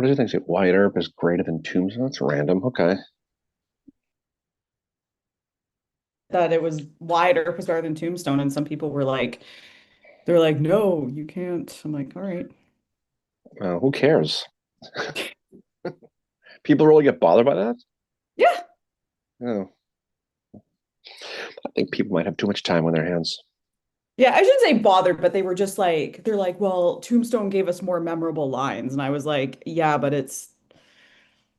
What do you think? Wyatt Earp is greater than Tombstone? That's random. Okay. That it was Wyatt Earp was better than Tombstone, and some people were like, they're like, no, you can't. I'm like, all right. Who cares? People really get bothered by that? Yeah. Oh, I think people might have too much time on their hands. Yeah, I shouldn't say bothered, but they were just like, they're like, well, Tombstone gave us more memorable lines. And I was like, yeah, but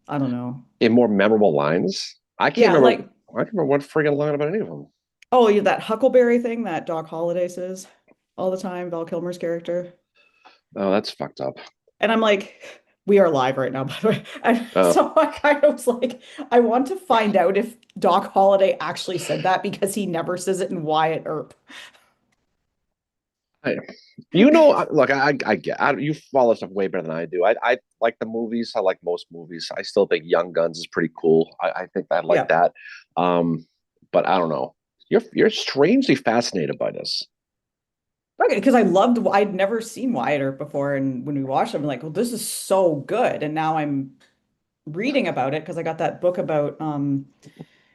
I don't know. In more memorable lines, I can't Yeah, remember. like, I can't remember what friggin' line about any of them. oh, yeah, that Huckleberry thing that Doc Holliday says all the time, Val Kilmer's character. Oh, that's fucked up. And I'm like, we are live right now, by the way. And Oh, so I kind of was like, I want to find out if Doc Holliday actually said that because he never says it in Wyatt Earp. I, look, I get. You follow stuff way better than I do. I like the movies. I like most movies. I still think Young Guns is pretty cool. I think I like Yeah. that. Um, but I don't know. You're strangely fascinated by this. Okay, because I'd never seen Wyatt Earp before. And when we watched it, I'm like, well, this is so good. And now I'm reading about it because I got that book about,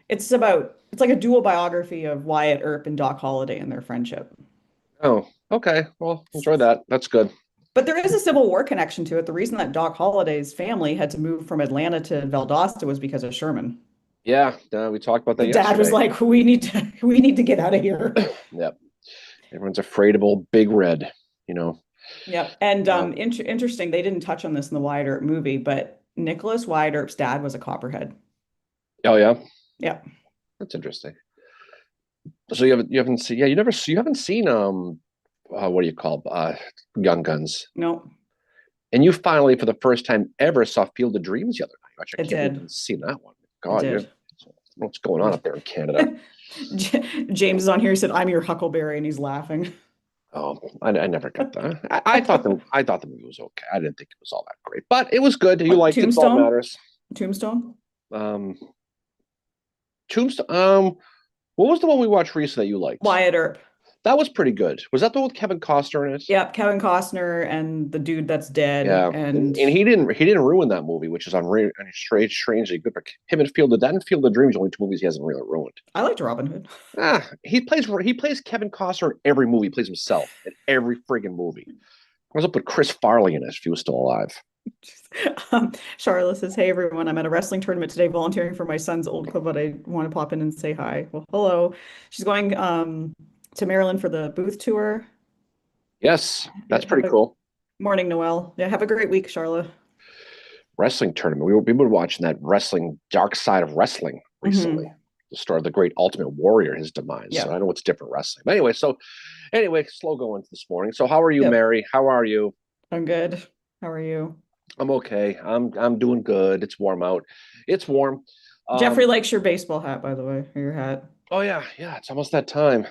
it's like a dual biography of Wyatt Earp and Doc Holliday and their friendship. Oh, okay. Well, enjoy that. That's good. But there is a Civil War connection to it. The reason that Doc Holliday's family had to move from Atlanta to Valdosta was because of Sherman. Yeah, we talked about The that dad was yesterday. like, we need to get out of here. Yep. Everyone's afraid of old Big Red, you know. Yep. And Uh, interesting, they didn't touch on this in the Wyatt Earp movie, but Nicholas Wyatt Earp's dad was a copperhead. oh yeah, Yeah. that's interesting. So you haven't seen you haven't seen what do you call Young Guns, No, and you finally for the first time ever saw Field of Dreams the other night. Which I it can't believe did. you've seen that one. It God, did. what's going on up there in Canada? James is on here. He said, I'm your Huckleberry, and he's laughing. Oh, I never got that. I thought the movie was okay. I didn't think it was all that great, but it was good. You What, liked it. It's all that Tombstone? matters. Tombstone? Um, Tombstone. What was the one we watched recently that you liked? Wyatt Earp. That was pretty good. Was that the one with Kevin Costner in it? Yep, Kevin Costner and the dude that's dead. Yeah, And and he didn't ruin that movie, which is strangely good for him. And Field of Dreams, are only two movies he hasn't really ruined. I liked Robin Hood. He plays Kevin Costner in every movie. He plays himself in every friggin' movie. I was up with Chris Farley in it if he was still alive. Charlotte says, hey everyone, I'm at a wrestling tournament today volunteering for my son's old club, but I want to pop in and say hi. Well, hello. She's going to Maryland for the booth tour. Yes, Yeah, that's have pretty a cool. morning, Noel. Yeah, have a great week, Charlotte. Wrestling tournament. We were watching that wrestling Dark Side of Wrestling recently. Hmm. The start of the Great Ultimate Warrior, his demise. So Yeah. I know it's different wrestling. But anyway, slow going this morning. So how are you, Yep. Mary? How are you? I'm good. How are you? I'm okay. I'm doing good. It's warm out. It's warm. Jeffrey Um, likes your baseball hat, by the way, or your hat. oh yeah, yeah. It's almost that time.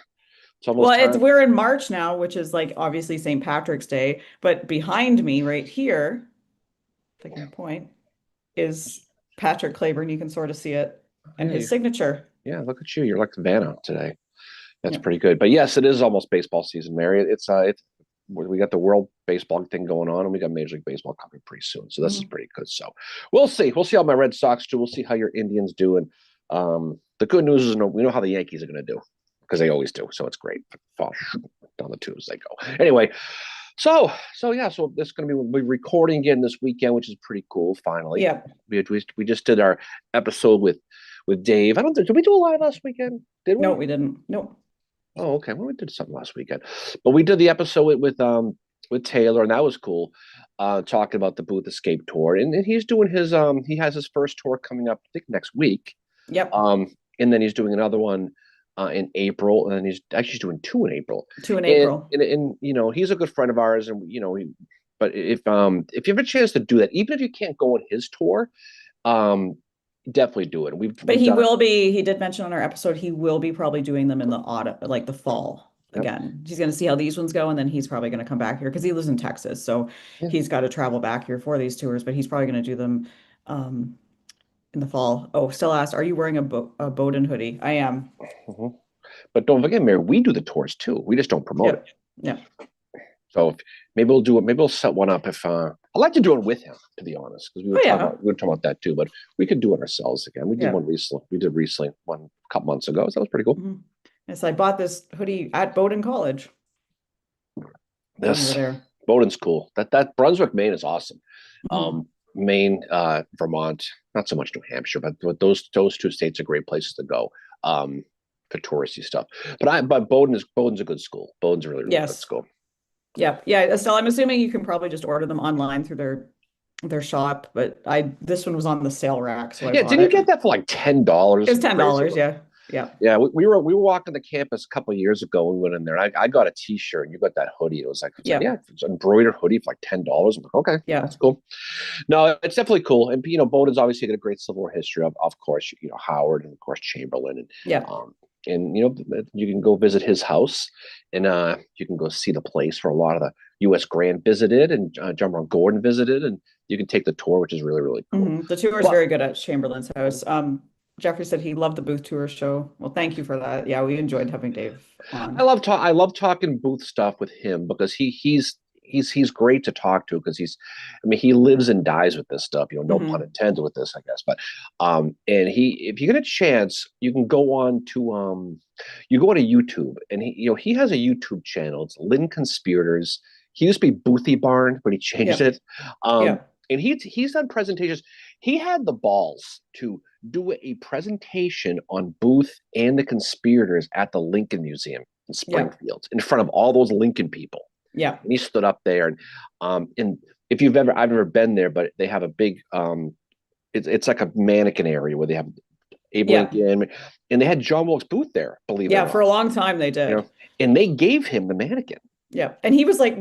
It's almost Well, it's time. we're in March now, which is like obviously St. Patrick's Day, but behind me right here, if I can point, is Patrick Claiborne. You can sort of see it and Yeah, his signature. yeah. Look at you. You're like Vanna today. That's Yeah. pretty good. But yes, it is almost baseball season, Mary. It's we got the World Baseball thing going on, and we got Major League Baseball coming pretty soon. So this is Mhm. pretty good. So we'll see. We'll see how my Red Sox do. We'll see how your Indians do. And the good news is, we know how the Yankees are going to do because they always do. So it's great. Fall down the tubes they go. Anyway, so yeah. So this is going to be we're recording again this weekend, which is pretty cool. Finally, Yeah. we just did our episode with Dave. I don't think did we do a live last weekend? Did No, we? we didn't. No. Oh, okay. Well, we did something last weekend, but we did the episode with Taylor, and that was cool. Talking about the Booth Escape tour, and he's doing he has his first tour coming up, I think next week. Yep. Um, and then he's doing another one in April, and then he's actually doing two in April. Two in And April. he's a good friend of ours, and but if you have a chance to do that, even if you can't go on his tour, um, definitely do it. But We've done it. he did mention on our episode, he will be probably doing them in the autumn, like the fall Yep. again. He's going to see how these ones go, and then he's probably going to come back here because he lives in Texas. So Yeah. he's got to travel back here for these tours, but he's probably going to do them um, in the fall. Oh, still asked, are you wearing a Bowden hoodie? I am. Mhm. But don't forget, Mary, we do the tours too. We just don't promote it. Yep. Yep. So maybe we'll do it. Maybe we'll set one up if I'd like to do it with him, to be honest, because Oh yeah, we were talking about that too. But we could do it ourselves again. We did yeah. one recently. We did recently one a couple months ago. So that was pretty cool. Mhm. Yes, I bought this hoodie at Bowdoin College when we were This there. Bowdoin's cool. That Brunswick, Maine is awesome. Mhm. Maine, Vermont, not so much New Hampshire, but those two states are great places to go um, for touristy stuff. But Bowdoin's a good school. Bowdoin's a really really good Yes. school. Yeah. Yeah. Estelle, I'm assuming you can probably just order them online through their shop, but this one was on the sale rack, so I Yeah, bought didn't you it. get that for like It $10? was Something crazy. $10. Yeah. Yeah. Yeah, we were walking the campus a couple of years ago. We went in there. I got a T-shirt, and you got that hoodie. It was like, Yeah. yeah, it's an embroidered hoodie for like $10. I'm like, okay, Yeah. that's cool. No, it's definitely cool. And Bowdoin's obviously got a great Civil War history. Of course, Howard and of course Chamberlain Yeah. and you can go visit his house and you can go see the place where a lot of the U.S. Grant visited and John Brown Gordon visited, and you can take the tour, which is really really cool. The tour is But very good at Chamberlain's house. Jeffrey said he loved the booth tour show. Well, thank you for that. Yeah, we enjoyed having Dave on. I love talking booth stuff with him because he's great to talk to because he lives and dies with this stuff, no pun Hmm. intended with this, I guess. But and if you get a chance, you can go on to you go on to YouTube, and he has a YouTube channel. It's Lynn Conspirators. He used to be Boothie Barn, but he changed Yeah. it. Yeah. And he's done presentations. He had the balls to do a presentation on Booth and the conspirators at the Lincoln Museum in Yeah. Springfield in front of all those Lincoln people. Yeah. And he stood up there, and if I've never been there, but they have a big it's like a mannequin area where they have Abe Yeah. Lincoln, and they had John Wilkes Booth there, believe it or Yeah. For not, a long time they did. and they gave him the mannequin. Yeah. And he was like,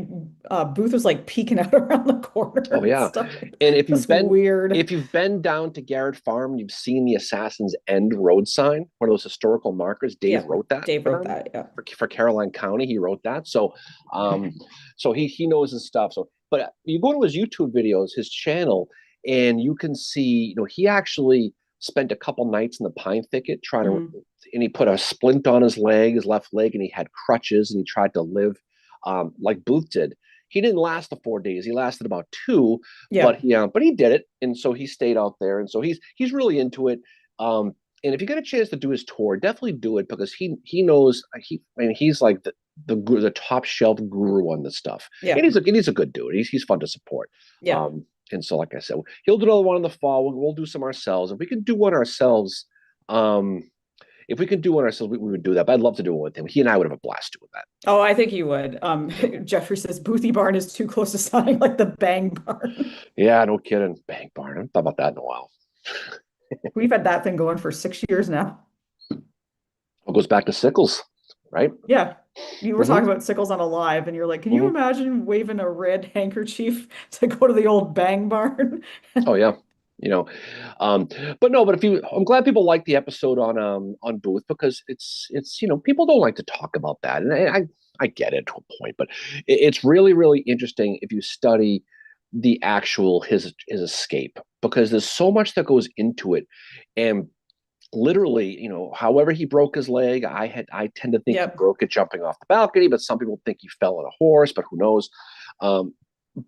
Booth was like peeking out around the corner Oh and yeah, stuff. and That's weird. if you've been down to Garrett Farm, you've seen the Assassin's End road sign, one of those historical markers. Dave Yeah. wrote that Dave for wrote them that. Yeah. for Caroline County. He wrote that, so he knows his stuff. So, but you go to his YouTube videos, his channel, and you can see, he actually spent a couple nights in the pine thicket trying to, Mhm. and he put a splint on his leg, his left leg, and he had crutches, and he tried to live like Booth did. He didn't last the 4 days. He lasted about two, Yeah. but he did it, and so he stayed out there, and so he's really into it. And if you get a chance to do his tour, definitely do it because he knows he's like the top shelf guru on this stuff, Yeah. and he's a good dude. He's fun to support. Yeah. And so like I said, he'll do another one in the fall. We'll do some ourselves. If we can do one ourselves, if we can do one ourselves, we would do that. But I'd love to do it with him. He and I would have a blast doing that. Oh, I think you would. Jeffrey says Boothie Barn is too close to sounding like the Bang Barn. Yeah, no kidding. Bang Barn. I haven't thought about that in a while. We've had that thing going for 6 years now. It goes back to Sickles, right? Yeah. You were Mm-hmm. talking about Sickles on a live, and you're like, can you Mm-hmm. imagine waving a red handkerchief to go to the old Bang Barn? Oh yeah, you know, um, but if you, I'm glad people like the episode on Booth because it's people don't like to talk about that, and I get it to a point, but it's really really interesting if you study the actual his escape because there's so much that goes into it, and literally, however he broke his leg, I tend to think he Yep. broke it jumping off the balcony, but some people think he fell on a horse, but who knows? Um,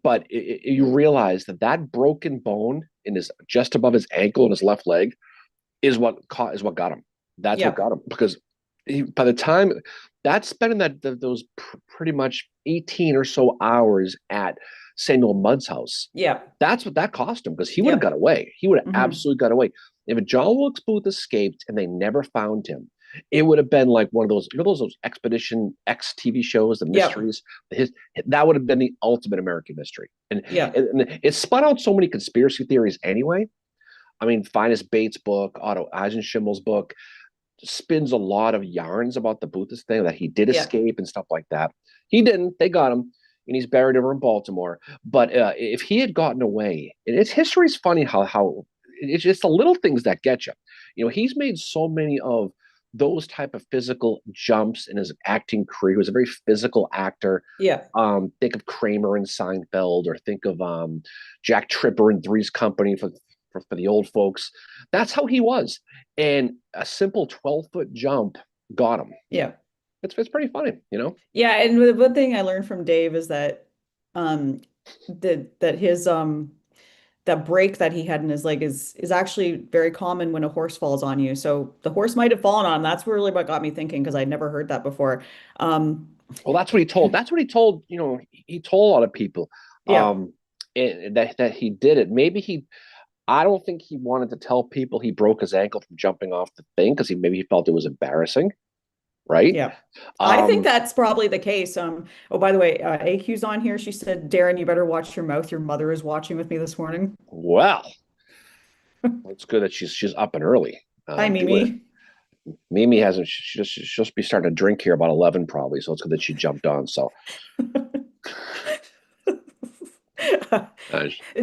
but you realize that broken bone in his just above his ankle in his left leg is what got him. That's what Yep. got him because by the time that's spending those pretty much 18 or so hours at Samuel Mudd's house, Yep. that's what that cost him because he would have Yep. got away. He would have Hmm. absolutely got away. If John Wilkes Booth escaped and they never found him, it would have been like one of those, those Expedition X TV shows, the Yep. mysteries. That would have been the ultimate American mystery. Yep. And it spun out so many conspiracy theories anyway. I mean, Finest Bates' book, Otto Eisenschimmel's book, spins a lot of yarns about the Boothist thing that he did Yep. escape and stuff like that. He didn't. They got him, and he's buried over in Baltimore. But if he had gotten away, and it's history's funny how it's just the little things that get you. He's made so many of those type of physical jumps in his acting career. He was a very physical actor. Yep. Think of Kramer and Seinfeld, or think of Jack Tripper in Three's Company for the old folks. That's how he was. And a simple 12-foot jump got him. Yep. It's pretty funny, you know. Yeah, and the one thing I learned from Dave is that um that his that break that he had in his leg is actually very common when a horse falls on you. So the horse might have fallen on him. That's really what got me thinking because I'd never heard that before. Um Well, that's what he told. That's what he told. He told a lot of people yeah. that he did it. Maybe he. I don't think he wanted to tell people he broke his ankle from jumping off the thing because he felt it was embarrassing, right? Yeah. I think Um, that's probably the case. Oh, by the way, AQ's on here. She said, Darren, you better watch your mouth. Your mother is watching with me this morning. well, it's good that she's up and early. Hi, Doing it. Mimi. Mimi hasn't. She'll be starting to drink here about 11 probably. So it's good that she jumped on. So uh,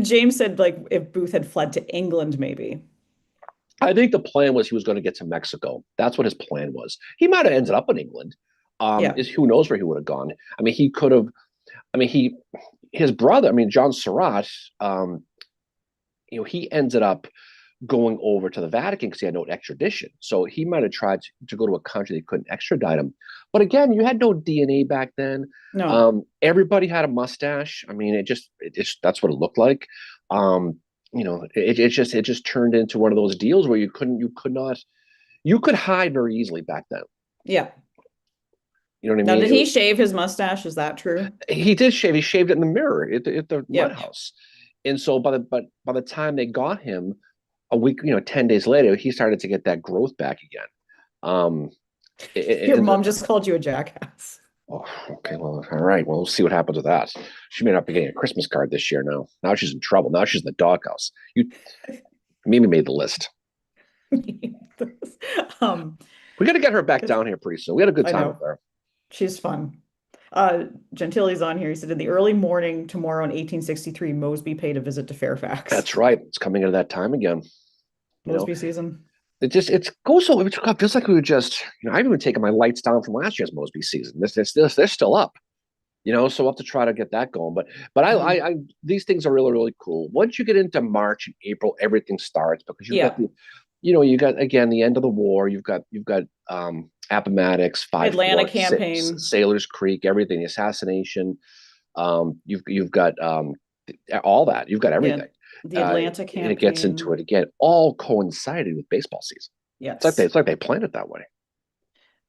James said, like, if Booth had fled to England, maybe. I think the plan was he was going to get to Mexico. That's what his plan was. He might have ended up in England. Yeah. Is who knows where he would have gone. I mean, he could have. I mean, his brother. I mean, John Surratt. He ended up going over to the Vatican because he had no extradition. So he might have tried to go to a country that couldn't extradite him. But again, you had no DNA back then. No. Everybody had a mustache. I mean, it just that's what it looked like. Um, it just turned into one of those deals where you could hide very easily back then. Yeah. You know what I Now, mean? did he shave his mustache? Is that true? He did shave. He shaved it in the mirror at the mud Yep. house. And so by the time they got him a week, 10 days later, he started to get that growth back again. Um, Your and mom just called you a jackass. oh, okay, well, all right. Well, we'll see what happens with that. She may not be getting a Christmas card this year now. Now she's in trouble. Now she's in the doghouse. Mimi made the list. Um, We got to get her back down here pretty soon. We had a good I time with know. her. She's fun. Gentili's on here. He said, in the early morning tomorrow in 1863, Mosby paid a visit to Fairfax. That's right. It's coming into that time again. You know, Mosby season. it goes so. It feels like we were just. I've even taken my lights down from last year's Mosby season. They're still up. So we'll have to try to get that going. But Mhm. I these things are really, really cool. Once you get into March and April, everything starts because you've got Yeah. you got again the end of the war. You've got Appomattox, Five Atlanta Forks, campaign. Sailors Creek, everything, the assassination. You've got all that. You've got Yeah. everything. The Atlanta And it gets into campaign. it again, all coincided with baseball season. Yes. It's like they planned it that way.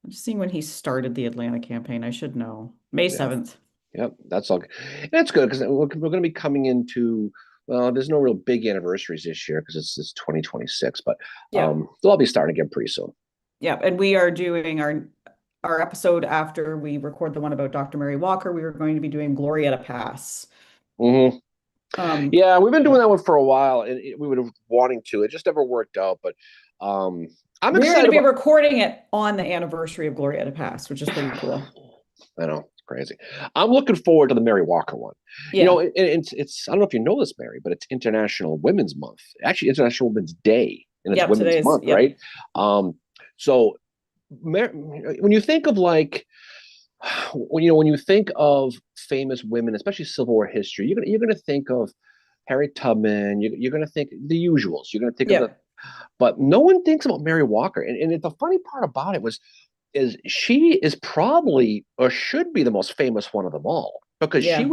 I'm just seeing when he started the Atlanta campaign. I should know. May Yeah. 7th. Yep, that's all. And that's good because we're going to be coming into. Well, there's no real big anniversaries this year because it's 2026, but Yeah. they'll all be starting again pretty soon. Yeah. And we are doing our episode after we record the one about Dr. Mary Walker. We were going to be doing Glorietta Pass. Hmm. Um, Yeah, we've been doing yeah. that one for a while, and we would have wanting to. It just never worked out, but I'm We're going to excited be about. recording it on the anniversary of Glorietta Pass, which is pretty cool. I know it's crazy. I'm looking forward to the Mary Walker one. Yeah. It's I don't know if you know this, Mary, but it's International Women's Month. Actually, International Women's Day, and it's Yep. Women's Today's, Month, yep. right? Um, so when you think of like when you think of famous women, especially Civil War history, you're gonna think of Harriet Tubman. You're gonna think the usuals. You're gonna think of the, Yep. but no one thinks about Mary Walker. And the funny part about it is she is probably or should be the most famous one of them all because Yeah.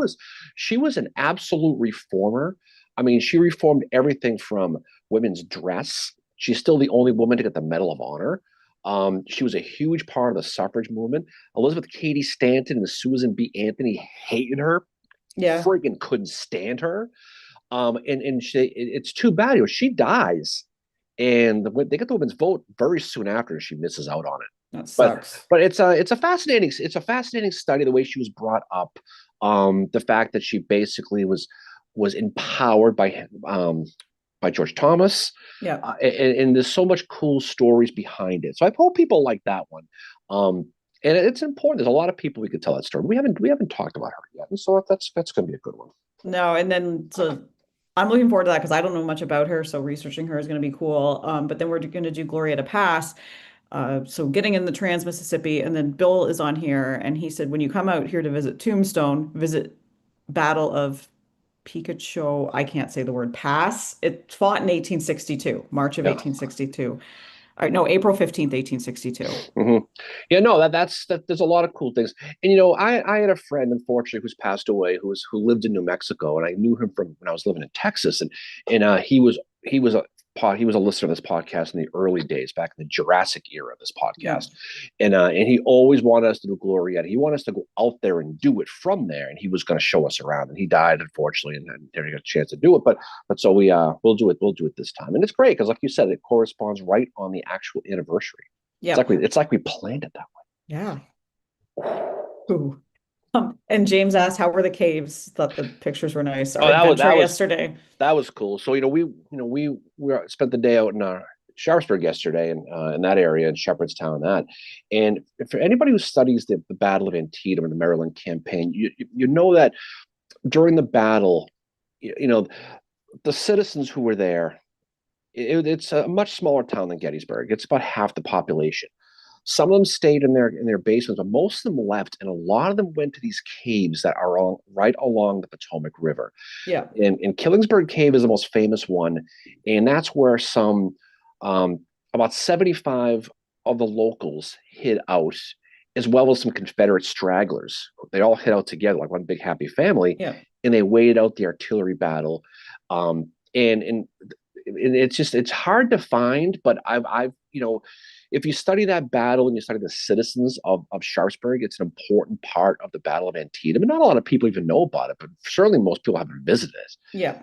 she was an absolute reformer. I mean, she reformed everything from women's dress. She's still the only woman to get the Medal of Honor. She was a huge part of the suffrage movement. Elizabeth Cady Stanton and Susan B. Anthony hated her, Yeah. friggin' couldn't stand her. And it's too bad. She dies, and they get the women's vote very soon after, and she misses out on it. That But sucks. it's a fascinating study the way she was brought up. The fact that she basically was empowered by George Thomas, Yeah. and there's so much cool stories behind it. So I hope people like that one. And it's important. There's a lot of people we could tell that story. We haven't talked about her yet, and so that's going to be a good one. No, and then so I'm looking forward to that because I don't know much about her, so researching her is going to be cool. But then we're going to do Glorietta Pass. So getting in the Trans-Mississippi, and then Bill is on here, and he said when you come out here to visit Tombstone, visit Battle of Pikachu. I can't say the word pass. It fought in 1862, March of Yeah. 1862. All right, no, April 15th, 1862. Hmm. Yeah, no, that. There's a lot of cool things, and I had a friend, unfortunately, who's passed away, who lived in New Mexico, and I knew him from when I was living in Texas, and he was a he was a listener of this podcast in the early days, back in the Jurassic era of this Yeah. podcast, and he always wanted us to do Glorieta. He wanted us to go out there and do it from there, and he was going to show us around, and he died unfortunately, and didn't get a chance to do it, but so we'll do it this time, and it's great because, like you said, it corresponds right on the actual anniversary. Yeah. It's like we planned it that Yeah. Ooh. And James asked, how were the caves? Thought the pictures were nice. way. Our adventure yesterday. That was cool. So we spent the day out in Sharpsburg yesterday, and in that area in Shepherdstown, and for anybody who studies the Battle of Antietam and the Maryland campaign, you know that during the battle, the citizens who were there, it's a much smaller town than Gettysburg. It's about half the population. Some of them stayed in their basements, but most of them left, and a lot of them went to these caves that are right along the Potomac River. Yeah. And Killingsburg Cave is the most famous one, and that's where some about 75 of the locals hid out, as well as some Confederate stragglers. They all hid out together like one big happy family, Yeah. and they waited out the artillery battle. And it's hard to find, but I've if you study that battle and you study the citizens of Sharpsburg, it's an important part of the Battle of Antietam. And not a lot of people even know about it, but certainly most people haven't visited it. Yeah.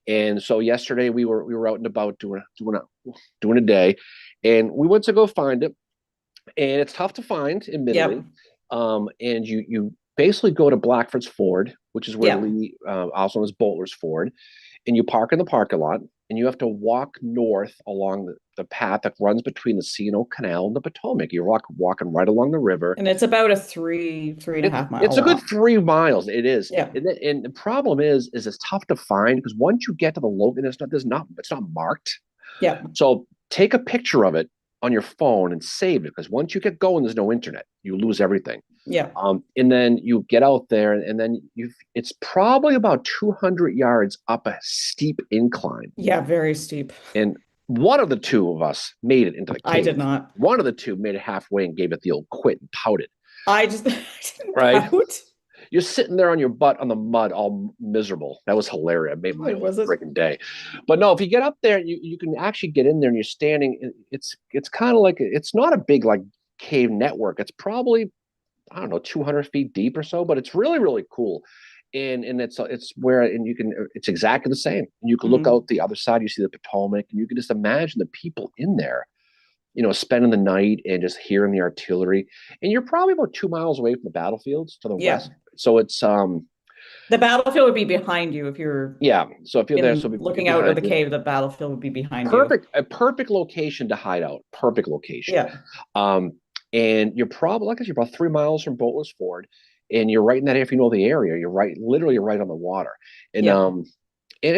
And so yesterday we were out and about doing a day, and we went to go find it, and it's tough to find, admittedly. Yep. And you basically go to Blackford's Ford, which is where Yeah. Lee, also known as Butler's Ford, and you park in the parking lot, and you have to walk north along the path that runs between the C&O Canal and the Potomac. You're walking right along the river. And it's about a three and a half mile It's a good walk. 3 miles. It is. Yeah. And the problem is it's tough to find because once you get to the local, it's not marked. Yeah. So take a picture of it on your phone and save it, because once you get going, there's no internet. You lose everything. Yeah. And then you get out there, and then it's probably about 200 yards up a steep incline. Yeah. Very steep. And one of the two of us made it into the cave. I did not. One of the two made it halfway and gave it the old quit and pouted. I didn't Right. pout. You're sitting there on your butt on the mud, all miserable. That was hilarious. It made my Was it? freaking day. But no, if you get up there, you can actually get in there, and you're standing. It's kind of like, it's not a big like cave network. It's probably, I don't know, 200 feet deep or so, but it's really, really cool. And it's where, and it's exactly the same. And you can look out the other side, you see the Potomac, and you can just imagine the people in there, spending the night and just hearing the artillery. And you're probably about 2 miles away from the battlefields to the west. So it's the battlefield would be behind you if you're so if you're there, so looking out of the cave, the battlefield would be behind a perfect location to hide out. Perfect location. Yeah. And you're probably, like I said, you're about 3 miles from Butler's Ford, and you're right in that, if you know the area, literally right on the water. And and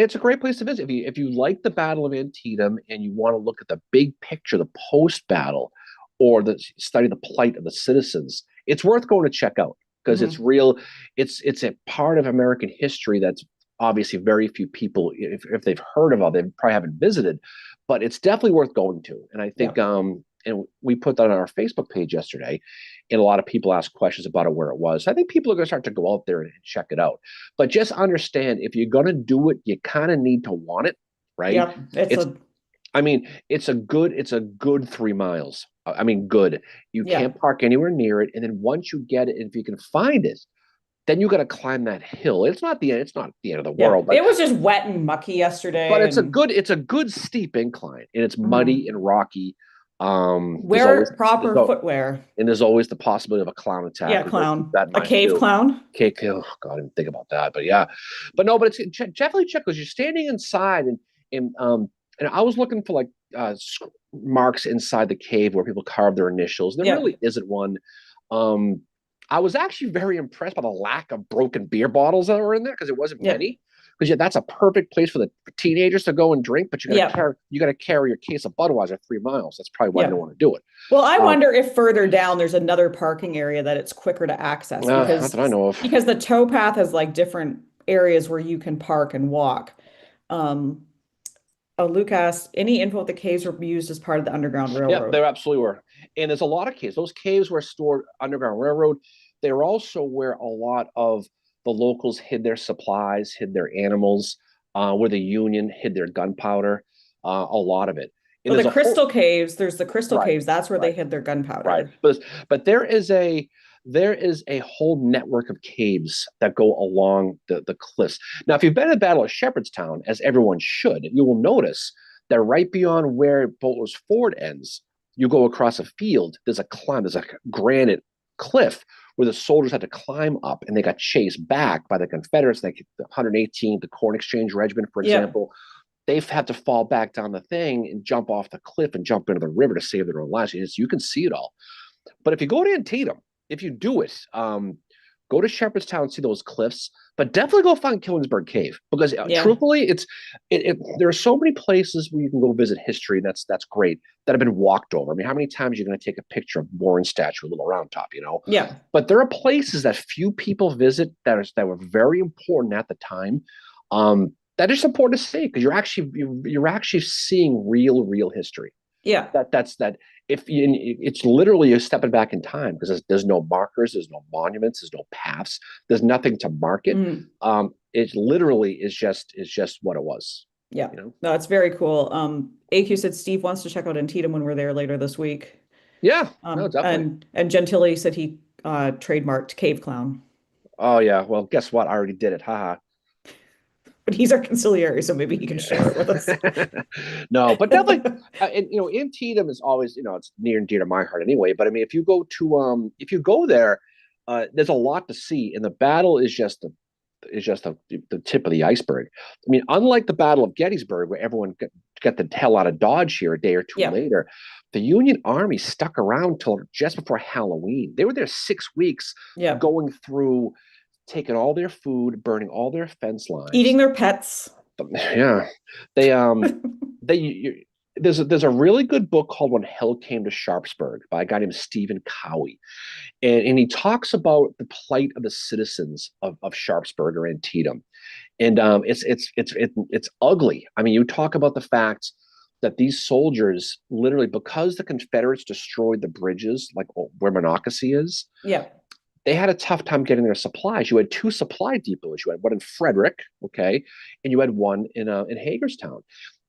it's a great place to visit. If you like the Battle of Antietam and you want to look at the big picture, the post-battle, or study the plight of the citizens, it's worth going to check out, because it's real. It's a part of American history that's obviously very few people, if they've heard of it, they probably haven't visited, but it's definitely worth going to. And I think and we put that on our Facebook page yesterday, and a lot of people asked questions about it, where it was. So I think people are going to start to go out there and check it out. But just understand, if you're going to do it, you kind of need to want it, right? Yeah. It's a good 3 miles. I mean, good. You can't park anywhere near it, and then once you get it, if you can find it, then you got to climb that hill. It's not the end of the world. But it was just wet and mucky yesterday. But it's a good steep incline, and it's muddy and rocky. Wear proper footwear. And there's always the possibility of a clown attack. Yeah, clown. A cave clown. Oh God, I didn't think about that. But yeah. But no, but it's definitely check, because you're standing inside, and I was looking for like marks inside the cave where people carve their initials. There really isn't one. I was actually very impressed by the lack of broken beer bottles that were in there, because it wasn't many. Because that's a perfect place for the teenagers to go and drink, but you got to carry your case of Budweiser 3 miles. That's probably why they don't want to do it. Well, I wonder if further down there's another parking area that it's quicker to access, because not that I know of. Because the towpath has like different areas where you can park and walk. Luke asked, any info if the caves were used as part of the Underground Yeah, Railroad? there absolutely were. And there's a lot of caves. Those caves were stored Underground Railroad. They were also where a lot of the locals hid their supplies, hid their animals, where the Union hid their gunpowder, a lot of it. And So the there's a whole Crystal Caves, there's the Crystal right, Caves. That's where they right, hid their right. gunpowder. But there is a whole network of caves that go along the cliffs. Now, if you've been to the Battle of Shepherdstown, as everyone should, you will notice that right beyond where Butler's Ford ends, you go across a field. There's a granite cliff where the soldiers had to climb up, and they got chased back by the Confederates, like the 118th, the Corn Exchange Regiment, for Yep. example. They've had to fall back down the thing and jump off the cliff and jump into the river to save their own lives. You can see it all. But if you go to Antietam, if you do it, go to Shepherdstown, see those cliffs, but definitely go find Killingsburg Cave because Yeah. truthfully, there are so many places where you can go visit history. And that's great that have been walked over. I mean, how many times are you going to take a picture of Warren statue, a little round top, you know? Yeah. But there are places that few people visit that were very important at the time. That is important to see because you're actually seeing real history. Yeah. That if you, it's literally you're stepping back in time because there's no markers, there's no monuments, there's no paths, there's nothing to mark it. Mm. It literally is just what it was. Yeah. You know. No, it's very cool. AQ said Steve wants to check out Antietam when we're there later this week. Yeah. No, definitely. And Gentili said he trademarked Cave Clown, Oh yeah. Well, guess what? I already did it. Haha. but he's our conciliary, so maybe he can share it with us. No, but definitely, and Antietam is always, it's near and dear to my heart anyway. But I mean, if you go there, there's a lot to see, and the battle is just the tip of the iceberg. I mean, unlike the Battle of Gettysburg, where everyone got the hell out of Dodge here a day or two Yeah. later, the Union Army stuck around till just before Halloween. They were there 6 weeks, Yeah. going through, taking all their food, burning all their fence Eating lines. their pets. But, yeah, they there's a really good book called When Hell Came to Sharpsburg by a guy named Stephen Cowie, and he talks about the plight of the citizens of Sharpsburg or Antietam, and it's ugly. I mean, you talk about the fact that these soldiers literally, because the Confederates destroyed the bridges, like where Monocacy is, Yeah. they had a tough time getting their supplies. You had two supply depots. You had one in Frederick, okay, and you had one in Hagerstown,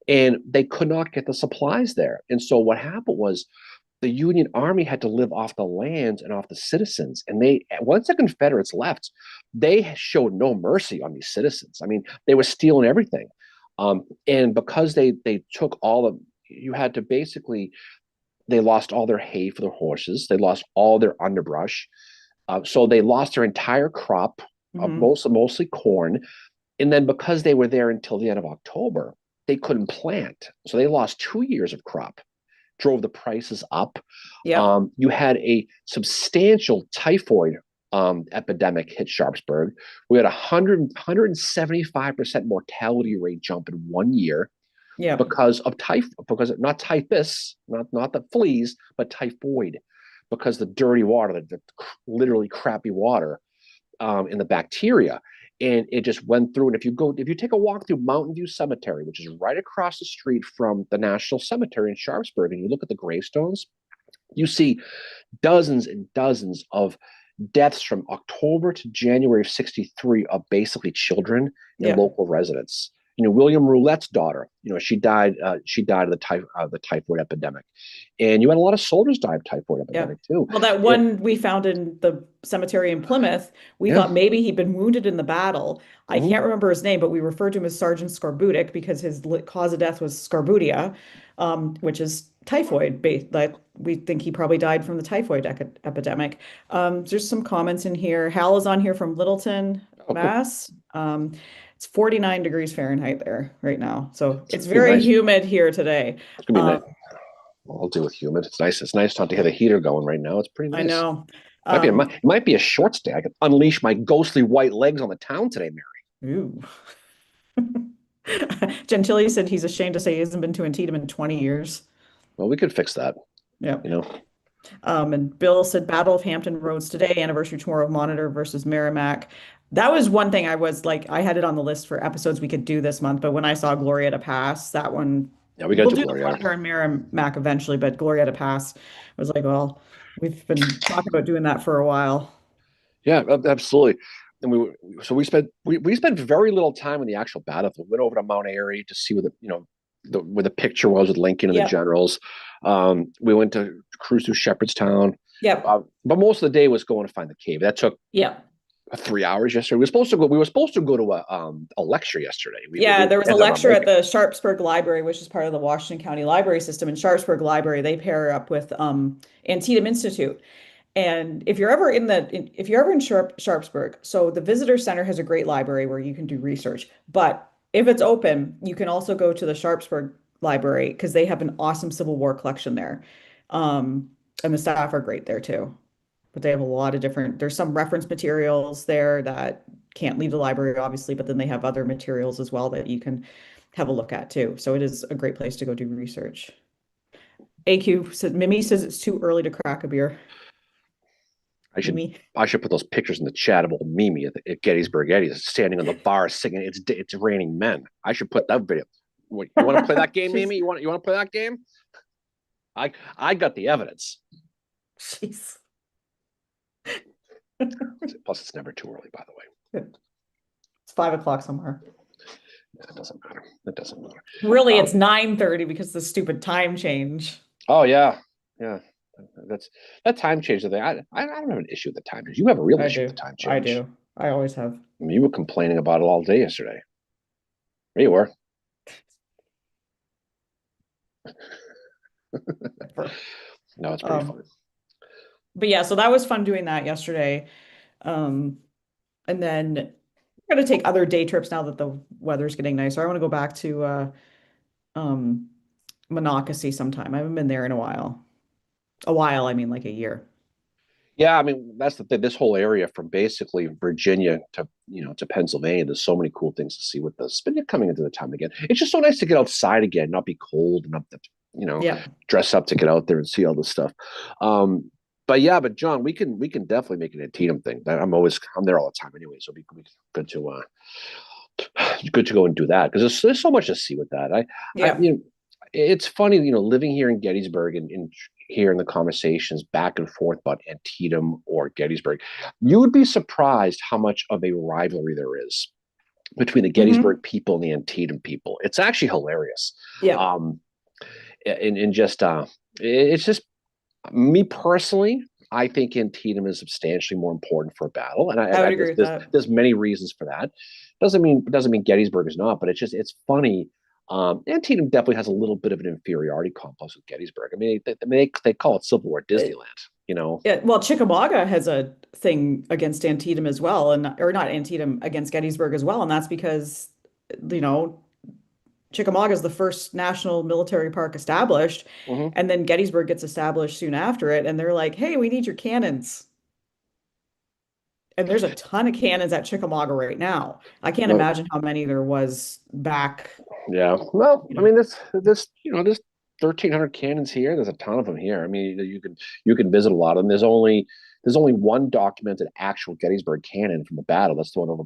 and they could not get the supplies there. And so what happened was the Union Army had to live off the land and off the citizens. And they, once the Confederates left, they showed no mercy on these citizens. I mean, they were stealing everything, and because they took all of, you had to basically, they lost all their hay for their horses. They lost all their underbrush. So they lost their entire crop of Hmm. mostly corn. And then because they were there until the end of October, they couldn't plant. So they lost 2 years of crop, drove the prices up. Yep. You had a substantial typhoid epidemic hit Sharpsburg. We had 175% mortality rate jump in 1 year Yep. because of because not typhus, not the fleas, but typhoid, because the dirty water, the literally crappy water, in the bacteria. And it just went through. And if you take a walk through Mountain View Cemetery, which is right across the street from the National Cemetery in Sharpsburg, and you look at the gravestones, you see dozens and dozens of deaths from October to January of 63 of basically children and Yep. local residents. William Roulette's daughter, she died. She died of the typhoid epidemic, and you had a lot of soldiers die of typhoid Yeah. epidemic too. Well, that It, one we found in the cemetery in Plymouth, we yeah. thought maybe he'd been wounded in the battle. I Mhm. can't remember his name, but we referred to him as Sergeant Scorbutic because his cause of death was scorbutia, which is typhoid. Like we think he probably died from the typhoid epidemic. There's some comments in here. Hal is on here from Littleton, Oh, cool. Mass. It's 49 degrees Fahrenheit there right now, so It's it's gonna be very nice. humid here today. It's gonna be Um, nice. I'll deal with humid. It's nice. It's nice not to hear the heater going right now. It's pretty I nice. know. It might be a short stay. I could unleash my ghostly white legs on the town today, Mary. Ooh. Gentili said he's ashamed to say he hasn't been to Antietam in 20 years. Well, we could fix that. Yep. You know. And Bill said Battle of Hampton Roads today, anniversary tomorrow of Monitor versus Merrimack. That was one thing I was like, I had it on the list for episodes we could do this month, but when I saw Glorieta Pass, that one, Yeah, we got to we'll do do the Gloria. Monitor and Merrimack eventually, but Glorieta Pass was like, well, we've been talking about doing that for a while. Yeah, absolutely. And so we spent very little time in the actual battlefield. We went over to Mount Airy to see where where the picture was with Lincoln and the Yep. generals. We went to cruise through Shepherdstown, Yep. but most of the day was going to find the cave. That took Yep. 3 hours yesterday. We were supposed to go. We were supposed to go to a lecture yesterday. Yeah, We there was a ended up not lecture at making the Sharpsburg Library, which is part of the Washington County Library System. And Sharpsburg Library, they pair up with Antietam Institute. And if you're ever in Sharpsburg, so the Visitor Center has a great library where you can do research. But if it's open, you can also go to the Sharpsburg Library because they have an awesome Civil War collection there. And the staff are great there too. But they have a lot of different, there's some reference materials there that can't leave the library, obviously, but then they have other materials as well that you can have a look at too. So it is a great place to go do research. AQ said, Mimi says it's too early to crack a beer. I should Mimi. I should put those pictures in the chat of old Mimi at Gettysburg Eddie standing on the bar singing it's raining men. I should put that video. What, you want to play that game, She's, Mimi? You want to play that game? I got the evidence. she's Plus, it's never too early, by the way. it's 5 o'clock somewhere. It doesn't matter. It doesn't matter. Really, it's 9:30 because the stupid time change. Oh yeah, yeah. That's that time change thing. I don't have an issue with the time change. You have a real I issue do. with the time I change. do. I always have. I mean, you were complaining about it all day yesterday. There you were. No, it's pretty fun. But yeah, so that was fun doing that yesterday. Um, and then we're gonna take other day trips now that the weather's getting nicer. I want to go back to um Monocacy sometime. I haven't been there in a while. A while, I mean like a year. Yeah, I mean that's the thing. This whole area from basically Virginia to to Pennsylvania, there's so many cool things to see with the spin coming into the time again. It's just so nice to get outside again, not be cold and not Yeah. dress up to get out there and see all this stuff. But yeah, but John, we can definitely make it a Tatum thing. I'm there all the time anyway, so it'd be good to good to go and do that because there's so much to see with that. Yeah. It's funny, living here in Gettysburg and hearing the conversations back and forth about Antietam or Gettysburg, you would be surprised how much of a rivalry there is between the Hmm. Gettysburg people and the Antietam people. It's actually hilarious. Yeah. Um, and just it's just me personally. I think Antietam is substantially more important for a battle, and I would I agree with that. there's many reasons for that. Doesn't mean Gettysburg is not, but it's funny. Antietam definitely has a little bit of an inferiority complex with Gettysburg. I mean, they call it Civil War Uh, Disneyland. Yeah, well, Chickamauga has a thing against Antietam as well, and or not Antietam against Gettysburg as well, and that's because, you know, Chickamauga is the first national military park established, Hmm. and then Gettysburg gets established soon after it, and they're like, "Hey, we need your cannons." And there's a ton of cannons at Chickamauga right now. I can't No, imagine how many there was back, yeah. Well, you I know. mean, there's 1,300 cannons here. There's a ton of them here. I mean, you can visit a lot of them. There's only one documented actual Gettysburg cannon from the battle. That's the one over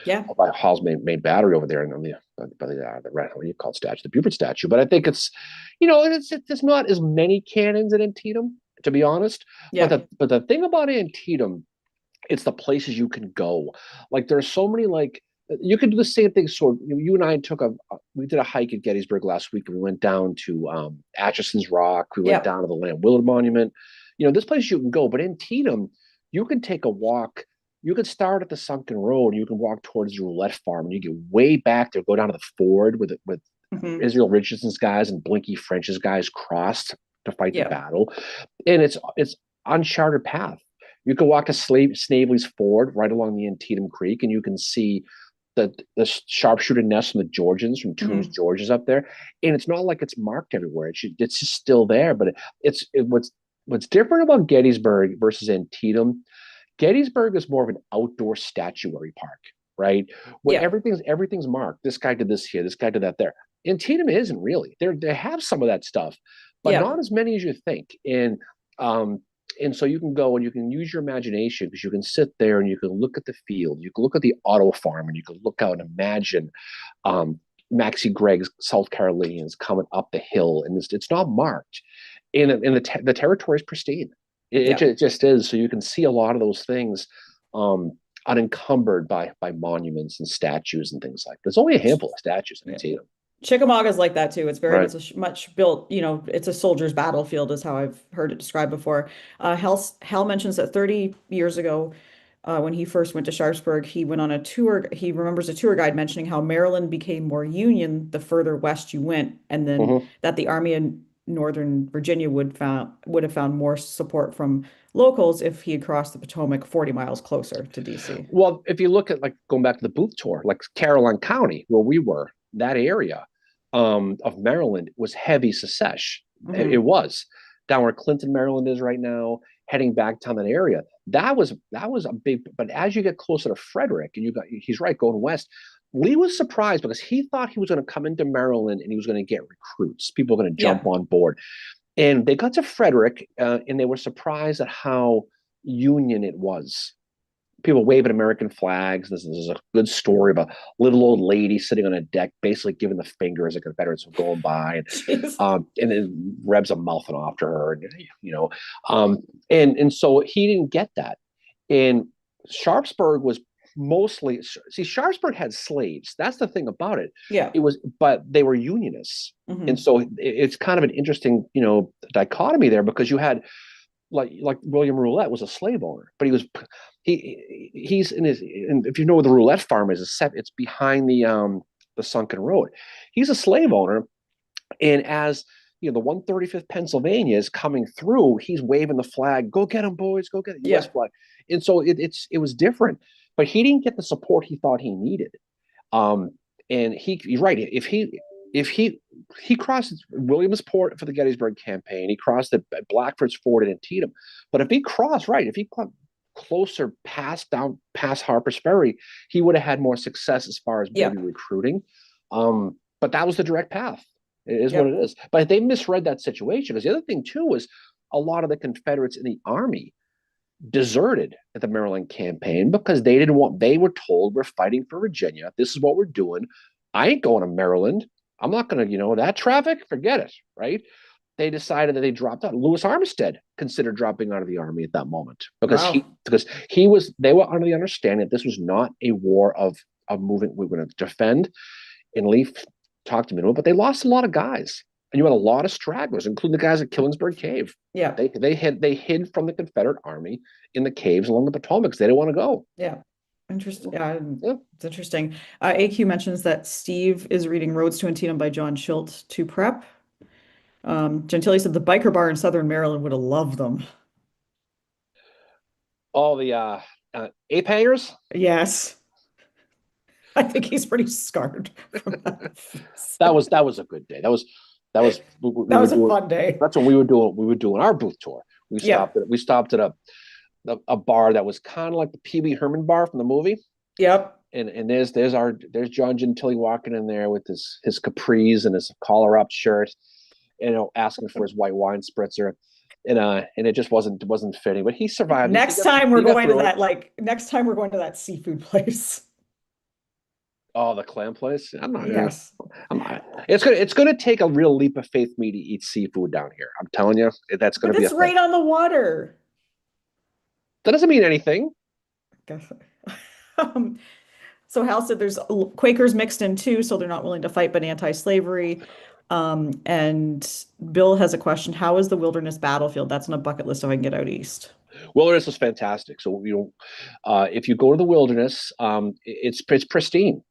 Yeah, by Hall's main battery over there, and on the what do you call it, statue, the Buford statue. But I think there's not as many cannons in Antietam, to be honest. But yeah, the thing about Antietam, it's the places you can go. Like there's so many like you can do the same thing. So you and I we did a hike at Gettysburg last week, and we went down to Atchison's Rock. We went yeah. down to the Lamb Willard Monument. This place you can go, but in Antietam, you can take a walk. You can start at the Sunken Road, and you can walk towards the Roulette Farm, and you get way back there. Go down to the ford with Hmm. Israel Richardson's guys and Blinky French's guys crossed to fight the Yeah. battle, and it's uncharted path. You can walk to Snavely's Ford right along the Antietam Creek, and you can see the sharpshooter nest from the Georgians from Toombs, Hmm. Georgia's up there. And it's not like it's marked everywhere. It's just still there. But what's different about Gettysburg versus Antietam. Gettysburg is more of an outdoor statuary park, right? Where Yeah. everything's marked. This guy did this here. This guy did that there. Antietam isn't really. They have some of that stuff, but Yeah. not as many as you think. Um, and so you can go and you can use your imagination because you can sit there and you can look at the field, you can look at the auto farm, and you can look out and imagine Maxie Gregg's South Carolinians coming up the hill, and it's not marked, and the territory is pristine. Yeah. It just is. So you can see a lot of those things unencumbered by monuments and statues and things like that. There's only a handful of statues in Yeah. Antietam. Chickamauga's like that too. It's very Right. much built, it's a soldier's battlefield is how I've heard it described before. Hal mentions that 30 years ago, when he first went to Sharpsburg, he went on a tour. He remembers a tour guide mentioning how Maryland became more Union the further west you went, and then Mm-hmm. that the Army in Northern Virginia would have found more support from locals if he had crossed the Potomac 40 miles closer to DC. Well, if you look at like going back to the booth tour, like Caroline County, where we were, that area of Maryland was heavy secesh. It Hmm. was down where Clinton, Maryland is right now, heading back down that area. That was a big. But as you get closer to Frederick, and he's right going west. Lee was surprised because he thought he was going to come into Maryland and he was going to get recruits. People were going to jump Yeah. on board, and they got to Frederick, and they were surprised at how Union it was. People waving American flags. This is a good story of a little old lady sitting on a deck, basically giving the finger as the Confederates were going by, Jeez. and then Rebs are mouthing off to her, and you know, um, and so he didn't get that. And Sharpsburg was mostly Sharpsburg had slaves. That's the thing about it. Yeah. But they were Unionists, and Hmm. so it's kind of an interesting, dichotomy there because you had like William Roulette was a slave owner, but he's in his. And if you know where the Roulette farm is, it's behind the sunken road. He's a slave owner, and as the 135th Pennsylvania is coming through, he's waving the flag, "Go get him, boys! Go get the U.S. Yeah. flag!" And so it was different, but he didn't get the support he thought he needed. Um, and you're right. If he crossed Williamsport for the Gettysburg campaign, he crossed at Blackford's Ford and Antietam. But if he come closer past Harper's Ferry, he would have had more success as far as Yeah. maybe recruiting. But that was the direct path. It is what Yep. it is. But they misread that situation because the other thing too was a lot of the Confederates in the army deserted at the Maryland campaign because they were told we're fighting for Virginia. This is what we're doing. I ain't going to Maryland. I'm not going to, that traffic, forget it, right? They decided that they dropped out. Lewis Armistead considered dropping out of the army at that moment Wow. they were under the understanding that this was not a war of moving. We were going to defend. And Lee talked to me, but they lost a lot of guys. And you had a lot of stragglers, including the guys at Killingsburg Cave. Yeah. They hid from the Confederate army in the caves along the Potomac. They didn't want to go. Yeah. Interesting. Yeah. It's interesting. AQ mentions that Steve is reading Roads to Antietam by John Schilt to prep. Gentili said the biker bar in Southern Maryland would have loved them. All the ape hangers. Yes. I think he's pretty scarred from that. That was a good day. That was That was a fun day. That's when we were doing our booth tour. Yeah. We stopped at a bar that was kind of like the Pee Wee Herman bar from the movie. Yep. And there's John Gentili walking in there with his capris and his collar up shirt, asking for his white wine spritzer. And it just wasn't fitting, but he survived. Next time we're going to that seafood place. Oh, the clam place. I'm not. Yes. I'm not. It's gonna take a real leap of faith for me to eat seafood down here. I'm telling you, that's gonna But be it's a right thing. on the water. That doesn't mean anything. Guess. Um, so Hal said there's Quakers mixed in too, so they're not willing to fight but anti-slavery. And Bill has a question. How is the wilderness battlefield? That's on a bucket list if I can get out east. Wilderness is fantastic. So if you go to the wilderness, it's pristine.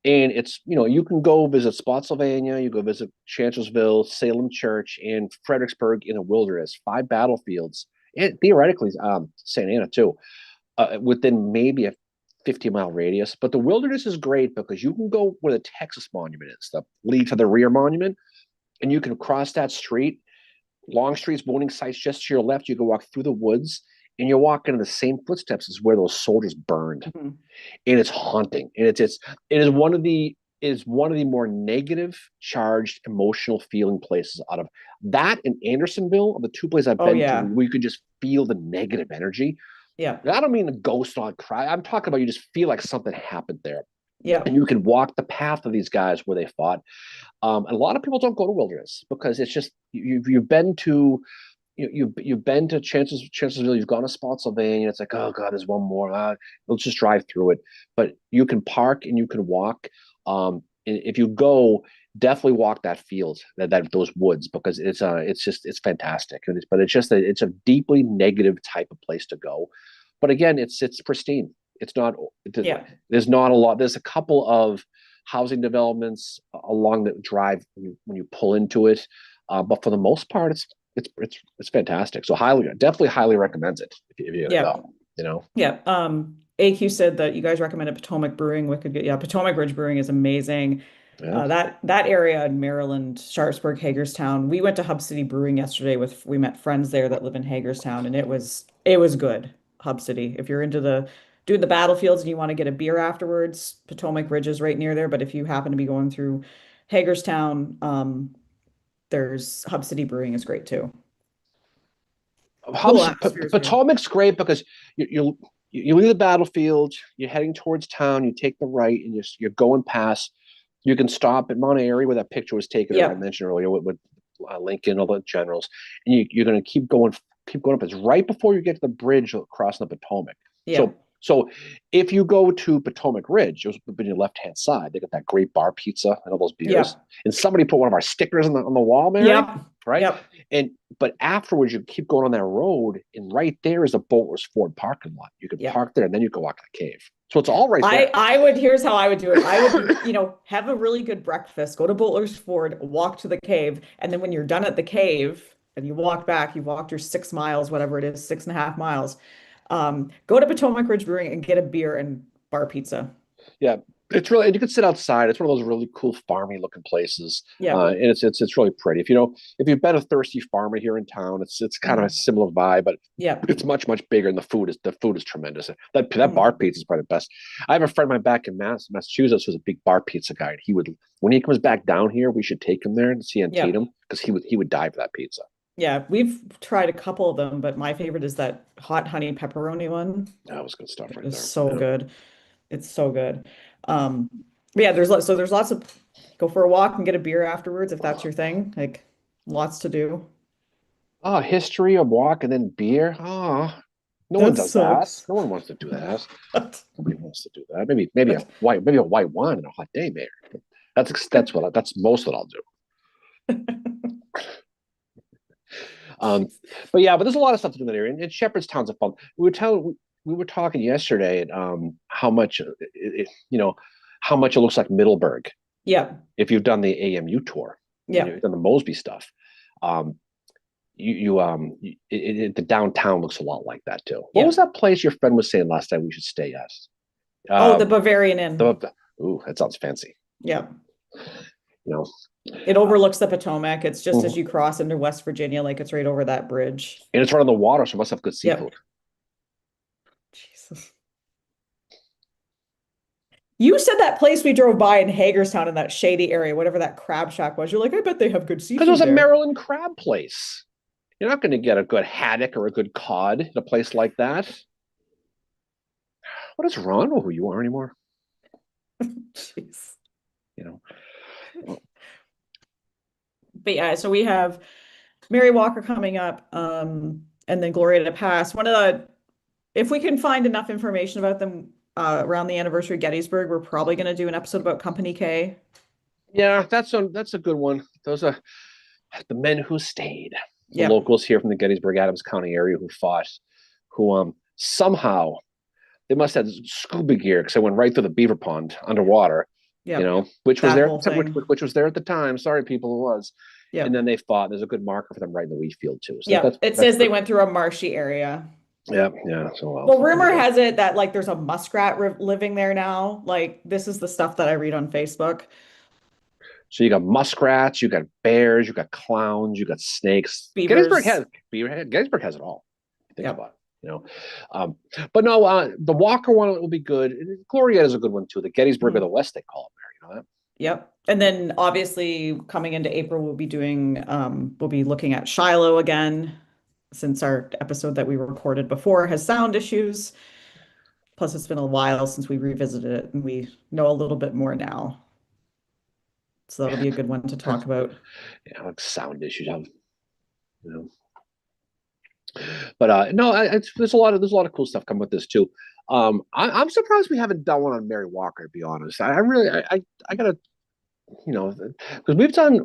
And it's, you can go visit Spotsylvania, you go visit Chancellorsville, Salem Church, and Fredericksburg in the wilderness, 5 battlefields, and theoretically, St. Anna too, within maybe a 50-mile radius. But the wilderness is great because you can go where the Texas Monument is, the lead to the rear monument, and you can cross that street. Longstreet's voting sites just to your left. You can walk through the woods, and you're walking in the same footsteps as where those soldiers burned. Mhm. And it's haunting. And it is one of the is one of the more negative, charged, emotional feeling places out of that and Andersonville, of the two places I've Oh been to, yeah. where you could just feel the negative energy. Yeah. I don't mean a ghost on cry. I'm talking about you just feel like something happened there. Yeah. And you can walk the path of these guys where they fought. And a lot of people don't go to Wilderness because it's just you've been to you've been to Chancellorsville, you've gone to Spotsylvania. It's like, oh god, there's one more. Let's just drive through it. But you can park and you can walk. If you go, definitely walk that field, that those woods, because it's fantastic. But it's a deeply negative type of place to go. But again, it's pristine. It's not. Yeah. There's not a lot. There's a couple of housing developments along the drive when you pull into it, but for the most part, it's fantastic. So definitely highly recommends it if you're gonna Yeah. go. You know. Yeah. AQ said that you guys recommended Potomac Brewing. We could get, yeah, Potomac Ridge Brewing is amazing. Yeah. That area in Maryland, Sharpsburg, Hagerstown. We went to Hub City Brewing yesterday we met friends there that live in Hagerstown, and it was good. Hub City. If you're into doing the battlefields and you want to get a beer afterwards, Potomac Ridge is right near there. But if you happen to be going through Hagerstown, there's Hub City Brewing is great too. Whole atmosphere is good. Potomac's great because you leave the battlefield, you're heading towards town, you take the right, and you're going past. You can stop at Mount Airy where that picture was taken, Yeah. I mentioned earlier, with Lincoln, all the generals, and you're going to keep going up. It's right before you get to the bridge crossing the Potomac. Yeah. So if you go to Potomac Ridge, it was on your left hand side. They got that great bar pizza and all those beers. Yeah. And somebody put one of our stickers on the wall, Mary. Yep. Right. Yep. But afterwards, you keep going on that road, and right there is a Boatler's Ford parking lot. You could park there, and then you can walk to the cave. So it's all right there. Here's how I would do it. I would, have a really good breakfast, go to Boatler's Ford, walk to the cave, and then when you're done at the cave and you walk back, you've walked your 6 miles, whatever it is, 6.5 miles. Go to Potomac Ridge Brewing and get a beer and bar pizza. Yeah, it's really, and you can sit outside. It's one of those really cool farmy looking places. Yeah. And it's really pretty. If you've been a thirsty farmer here in town, it's kind of a similar vibe, but yeah, it's much bigger, and the food is tremendous. That bar pizza is probably the best. I have a friend of mine back in Massachusetts who's a big bar pizza guy, and he would, when he comes back down here, we should take him there and see Antietam, because he would die for that pizza. Yeah, we've tried a couple of them, but my favorite is that hot honey pepperoni one. That was good stuff right there. It's so good. It's so good. But yeah, there's lots of, go for a walk and get a beer afterwards if that's your thing. Like, lots to do. Oh, history, a walk, and then beer. Oh, no one does that. No one wants to do that. Nobody wants to do that. Maybe a white wine and a hot day, Mayor. That's most of what I'll do. But there's a lot of stuff to do in that area, and Shepherdstown's a fun. We were talking yesterday at how much how much it looks like Middleburg. Yeah. If you've done the AMU tour, you've done the Mosby stuff. The downtown looks a lot like that too. What was that place your friend was saying last time we should stay at? The Bavarian Inn. Ooh, that sounds fancy. Yeah. It overlooks the Potomac. It's just as you cross into West Virginia, like it's right over that bridge. And it's right on the water, so it must have good seafood. Jesus. You said that place we drove by in Hagerstown in that shady area, whatever that crab shack was. You're like, I bet they have good seafood. Because it was a Maryland crab place. You're not going to get a good haddock or a good cod in a place like that. What is wrong with who you are anymore? Jeez. But yeah, so we have Mary Walker coming up, and then Glorieta Pass. If we can find enough information about them around the anniversary of Gettysburg, we're probably going to do an episode about Company K. Yeah, that's a good one. Those are the men who stayed. The locals here from the Gettysburg, Adams County area who fought, who somehow they must have scuba gear because they went right through the beaver pond underwater. Yeah, which was there at the time. Sorry, people, it was. Yeah. And then they fought. There's a good marker for them right in the wheat field too. So it says they went through a marshy area. Yeah. So well, rumor has it that like there's a muskrat living there now. Like, this is the stuff that I read on Facebook. So you got muskrats, you got bears, you got clowns, you got snakes. Beavers. Gettysburg has it all. Think about it. But no, the Walker one will be good. Glorieta is a good one too. The Gettysburg of the West, they call it there. You know that? Yep. And then obviously coming into April, we'll be looking at Shiloh again, since our episode that we recorded before has sound issues. Plus, it's been a while since we revisited it and we know a little bit more now. So that'll be a good one to talk about. Yeah, like sound issues. You know. But no, there's a lot of cool stuff coming with this too. I'm surprised we haven't done one on Mary Walker. To be honest, I really I gotta, because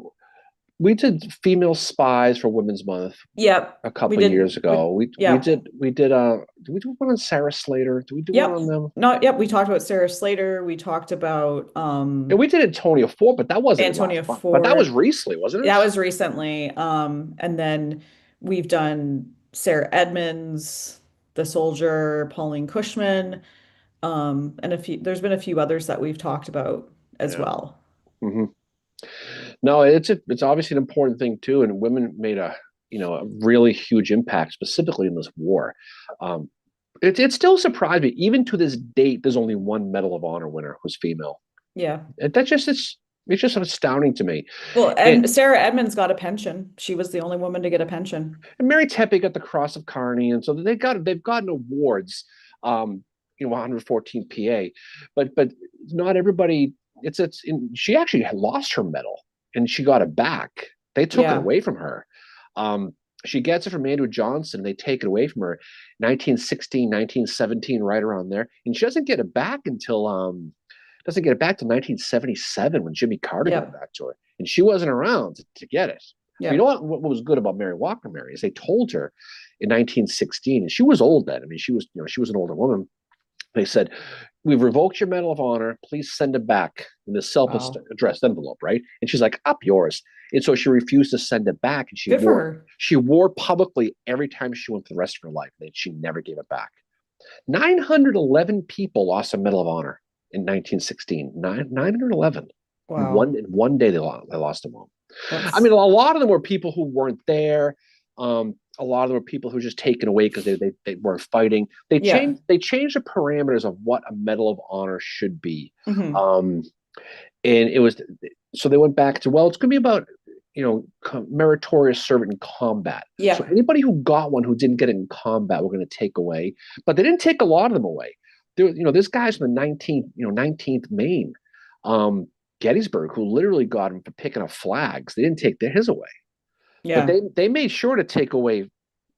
we did female spies for Women's Month Yep. a We couple of did. years ago. Yeah. We did we do one on Sarah Slater? Did we do one Yep. on them? Not, yep. We talked about Sarah Slater. We talked about And we did Antonia Ford, but that wasn't last Antonia month. But that was Ford. recently, wasn't That it? was recently. And then we've done Sarah Edmonds, The Soldier, Pauline Cushman, and there's been a few others that we've talked about as Yeah. well. Hmm. No, it's obviously an important thing too, and women made a really huge impact specifically in this war. Um, it still surprised me, even to this date, there's only one Medal of Honor winner who's female. Yeah. That just it's just astounding to me. Well, And, and Sarah Edmonds got a pension. She was the only woman to get a pension. and Mary Tepe got the Cross of Carney, and so they've gotten awards. 114 PA, but not everybody. She actually had lost her medal and she got it back. They took it Yeah. away from her. She gets it from Andrew Johnson. They take it away from her 1916, 1917, right around there. And she doesn't get it back until 1977 when Jimmy Carter got it Yep. back to her. And she wasn't around to get it. But you know Yep. what was good about Mary Walker Mary is they told her in 1916, and she was old then. I mean, she was an older woman. They said, "We've revoked your Medal of Honor. Please send it back in this Wow. self-addressed envelope," right? And she's like, "Up yours." And so she refused to send it back, and Good for her. she wore publicly every time she went for the rest of her life. And she never gave it back. 911 people lost a Medal of Honor in 1916. 911. Wow. In one day, they lost them all. I That's mean, a lot of them were people who weren't there. A lot of them were people who were just taken away because they weren't fighting. yeah. They changed the parameters of what a Medal of Honor should be. Hmm. Um, and it was so they went back to, well, it's going to be about meritorious service in combat. So Yeah. anybody who got one who didn't get it in combat, we're going to take away. But they didn't take a lot of them away. This guy's from the 19th Maine, Gettysburg, who literally got him for picking up flags. They didn't take his away, but Yeah. they made sure to take away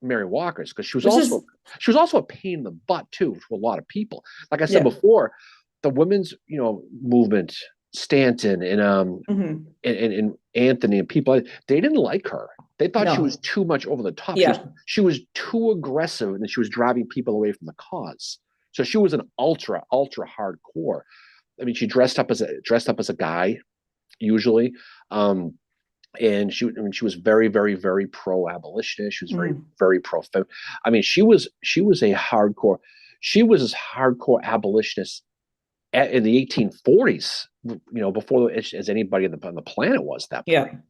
Mary Walker's because Which is, she was also a pain in the butt too to a lot of people. Like I said yeah. before, the women's movement, Stanton Hmm. and Anthony and people, they didn't like her. They thought she was No. too much over the top. Yeah. She was too aggressive, and she was driving people away from the cause. So she was an ultra hardcore. I mean, she dressed up as a guy usually. And she was very, very, very pro abolitionist. She was very, Hmm. very pro. I mean, she was a hardcore. She was as hardcore abolitionist in the 1840s, before as anybody on the planet was at that Yeah. point.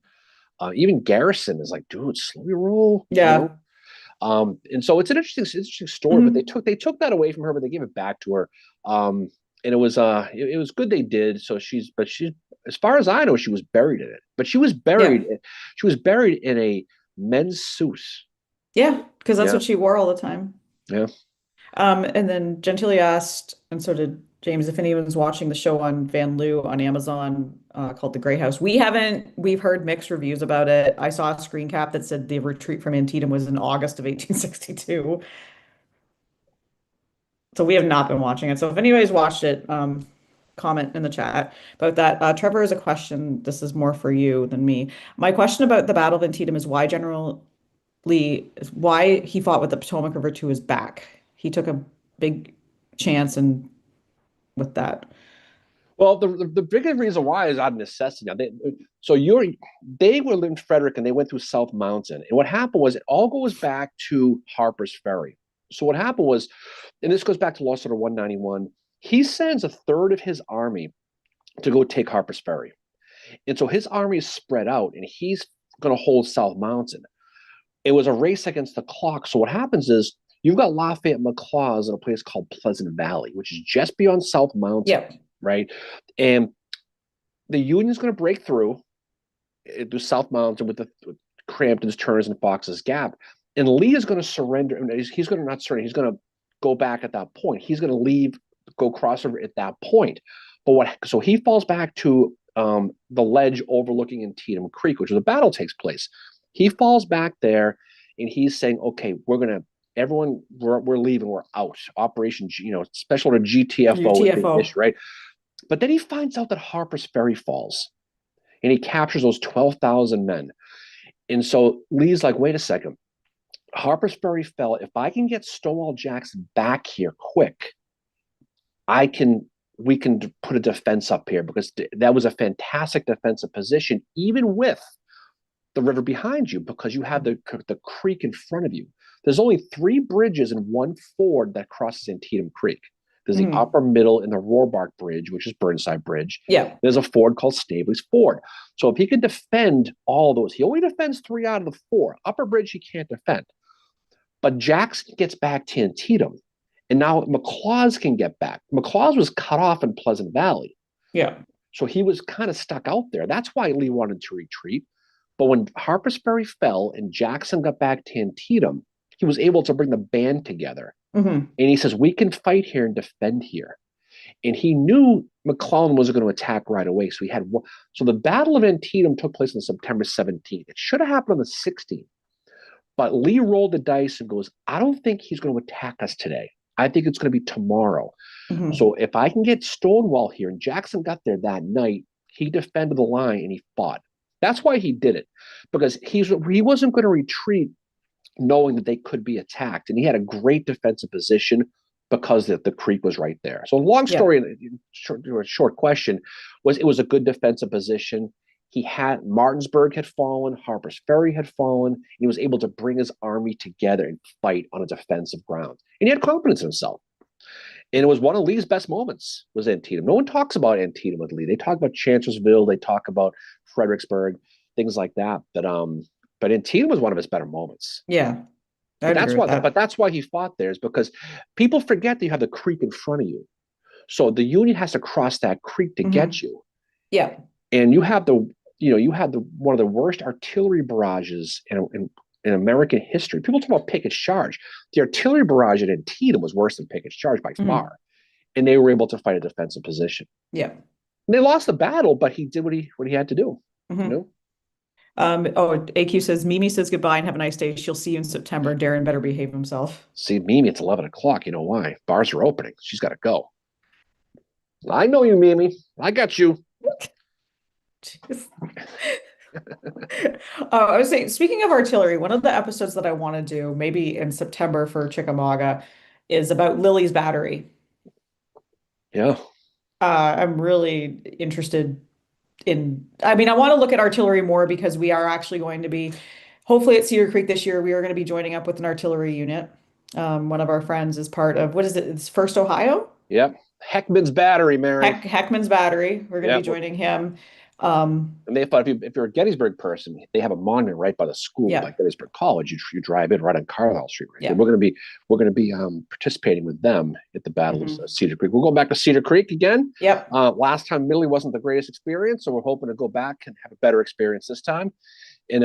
Even Garrison is like, dude, slow your roll. Yeah. And so it's an interesting story. But Hmm. they took that away from her, but they gave it back to her. And it was good they did. So she's as far as I know, she was buried in it. But Yeah. she was buried in a men's suit. Yeah. Because that's Yeah, what she wore all the time. yeah. And then Gentili asked, and so did James, if anyone's watching the show on Van Loo on Amazon, called The Grey House. We've heard mixed reviews about it. I saw a screen cap that said the retreat from Antietam was in August of 1862. So we have not been watching it. So if anybody's watched it, comment in the chat about that. Trevor has a question. This is more for you than me. My question about the Battle of Antietam is why he fought with the Potomac River to his back. He took a big chance and with that. Well, the biggest reason why is out of necessity. Now, they were in Frederick and they went through South Mountain. And what happened was it all goes back to Harper's Ferry. So what happened was, and this goes back to Law Order 191, he sends a third of his army to go take Harper's Ferry. And so his army is spread out and he's going to hold South Mountain. It was a race against the clock. So what happens is you've got Lafayette and McLaws in a place called Pleasant Valley, which is just beyond South Mountain, Yep. right? And the Union's going to break through through South Mountain with Crampton's, Turner's, and Fox's Gap, and Lee is going to surrender. He's going to not surrender. He's going to go back at that point. He's going to leave, go crossover at that point. But what? So he falls back to the ledge overlooking Antietam Creek, which is the battle takes place. He falls back there, and he's saying, "Okay, everyone, we're leaving. We're out. Operation, special order GTFO is the issue, right?" But then he finds out that Harper's Ferry falls, and he captures those 12,000 men. And so Lee's like, "Wait a second. Harper's Ferry fell. If I can get Stonewall Jackson back here quick, we can put a defense up here, because that was a fantastic defensive position, even with the river behind you, because you have the creek in front of you. There's only 3 bridges and 1 ford that crosses Antietam Creek. There's the upper, middle, and the Roebuck Bridge, which is Burnside Bridge. Yeah. There's a ford called Staveley's Ford. So if he can defend all those, he only defends 3 out of the 4. Upper Bridge he can't defend. But Jackson gets back to Antietam, and now McLaws can get back. McLaws was cut off in Pleasant Valley. Yeah. So he was kind of stuck out there. That's why Lee wanted to retreat. But when Harper's Ferry fell and Jackson got back to Antietam, he was able to bring the band together. And he says, we can fight here and defend here. And he knew McClellan wasn't going to attack right away. So the Battle of Antietam took place on September 17th. It should have happened on the 16th. But Lee rolled the dice and goes, I don't think he's going to attack us today. I think it's going to be tomorrow. So if I can get Stonewall here, and Jackson got there that night, he defended the line and he fought. That's why he did it, because he wasn't going to retreat knowing that they could be attacked. And he had a great defensive position because the creek was right there. So long story, short question, it was a good defensive position. Martinsburg had fallen, Harper's Ferry had fallen, and he was able to bring his army together and fight on a defensive ground. And he had confidence in himself. And it was one of Lee's best moments, was Antietam. No one talks about Antietam with Lee. They talk about Chancellorsville, they talk about Fredericksburg, things like that. But Antietam was one of his better moments. Yeah. But that's why he fought there, is because people forget that you have the creek in front of you. So the Union has to cross that creek to get you. Yeah. And you have one of the worst artillery barrages in American history. People talk about Pickett's Charge. The artillery barrage at Antietam was worse than Pickett's Charge by far. And they were able to fight a defensive position. Yeah. And they lost the battle, but he did what he had to do. AQ says, Mimi says goodbye and have a nice day. She'll see you in September. Darren better behave himself. See, Mimi, it's 11 o'clock. You know why? Bars are opening. She's got to go. I know you, Mimi. I got you. I was saying, speaking of artillery, one of the episodes that I want to do, maybe in September for Chickamauga, is about Lily's Battery. Yeah. I'm really interested I want to look at artillery more, because we are actually going to be, hopefully at Cedar Creek this year, we are going to be joining up with an artillery unit. One of our friends is part of, what is it? It's First Ohio? Yep. Heckman's Battery, Mary. Heckman's Battery. We're going to be joining him. And they thought, if you're a Gettysburg person, they have a monument right by the school, like Gettysburg College. You drive in right on Carlisle Street. Right? We're going to be participating with them at the Battle of Cedar Creek. We're going back to Cedar Creek again. Yep. Last time Millie wasn't the greatest experience, so we're hoping to go back and have a better experience this time. And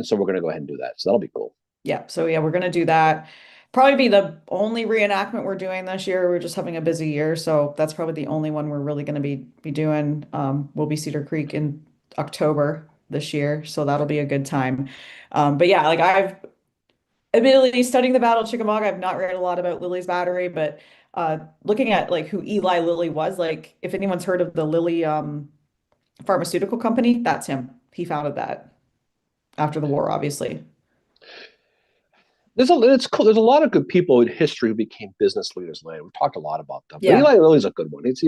so we're going to go ahead and do that. So that'll be cool. Yeah. So we're going to do that. Probably be the only reenactment we're doing this year. We're just having a busy year, so that's probably the only one we're really going to be doing. We'll be Cedar Creek in October this year, so that'll be a good time. But yeah, like I've admittedly studying the Battle of Chickamauga, I've not read a lot about Lily's Battery, but looking at like who Eli Lilly was, like if anyone's heard of the Lilly pharmaceutical company, that's him. He founded that after the war, obviously. It's cool. There's a lot of good people in history who became business leaders later. We've talked a lot about them. But Eli Lilly's a good one. It's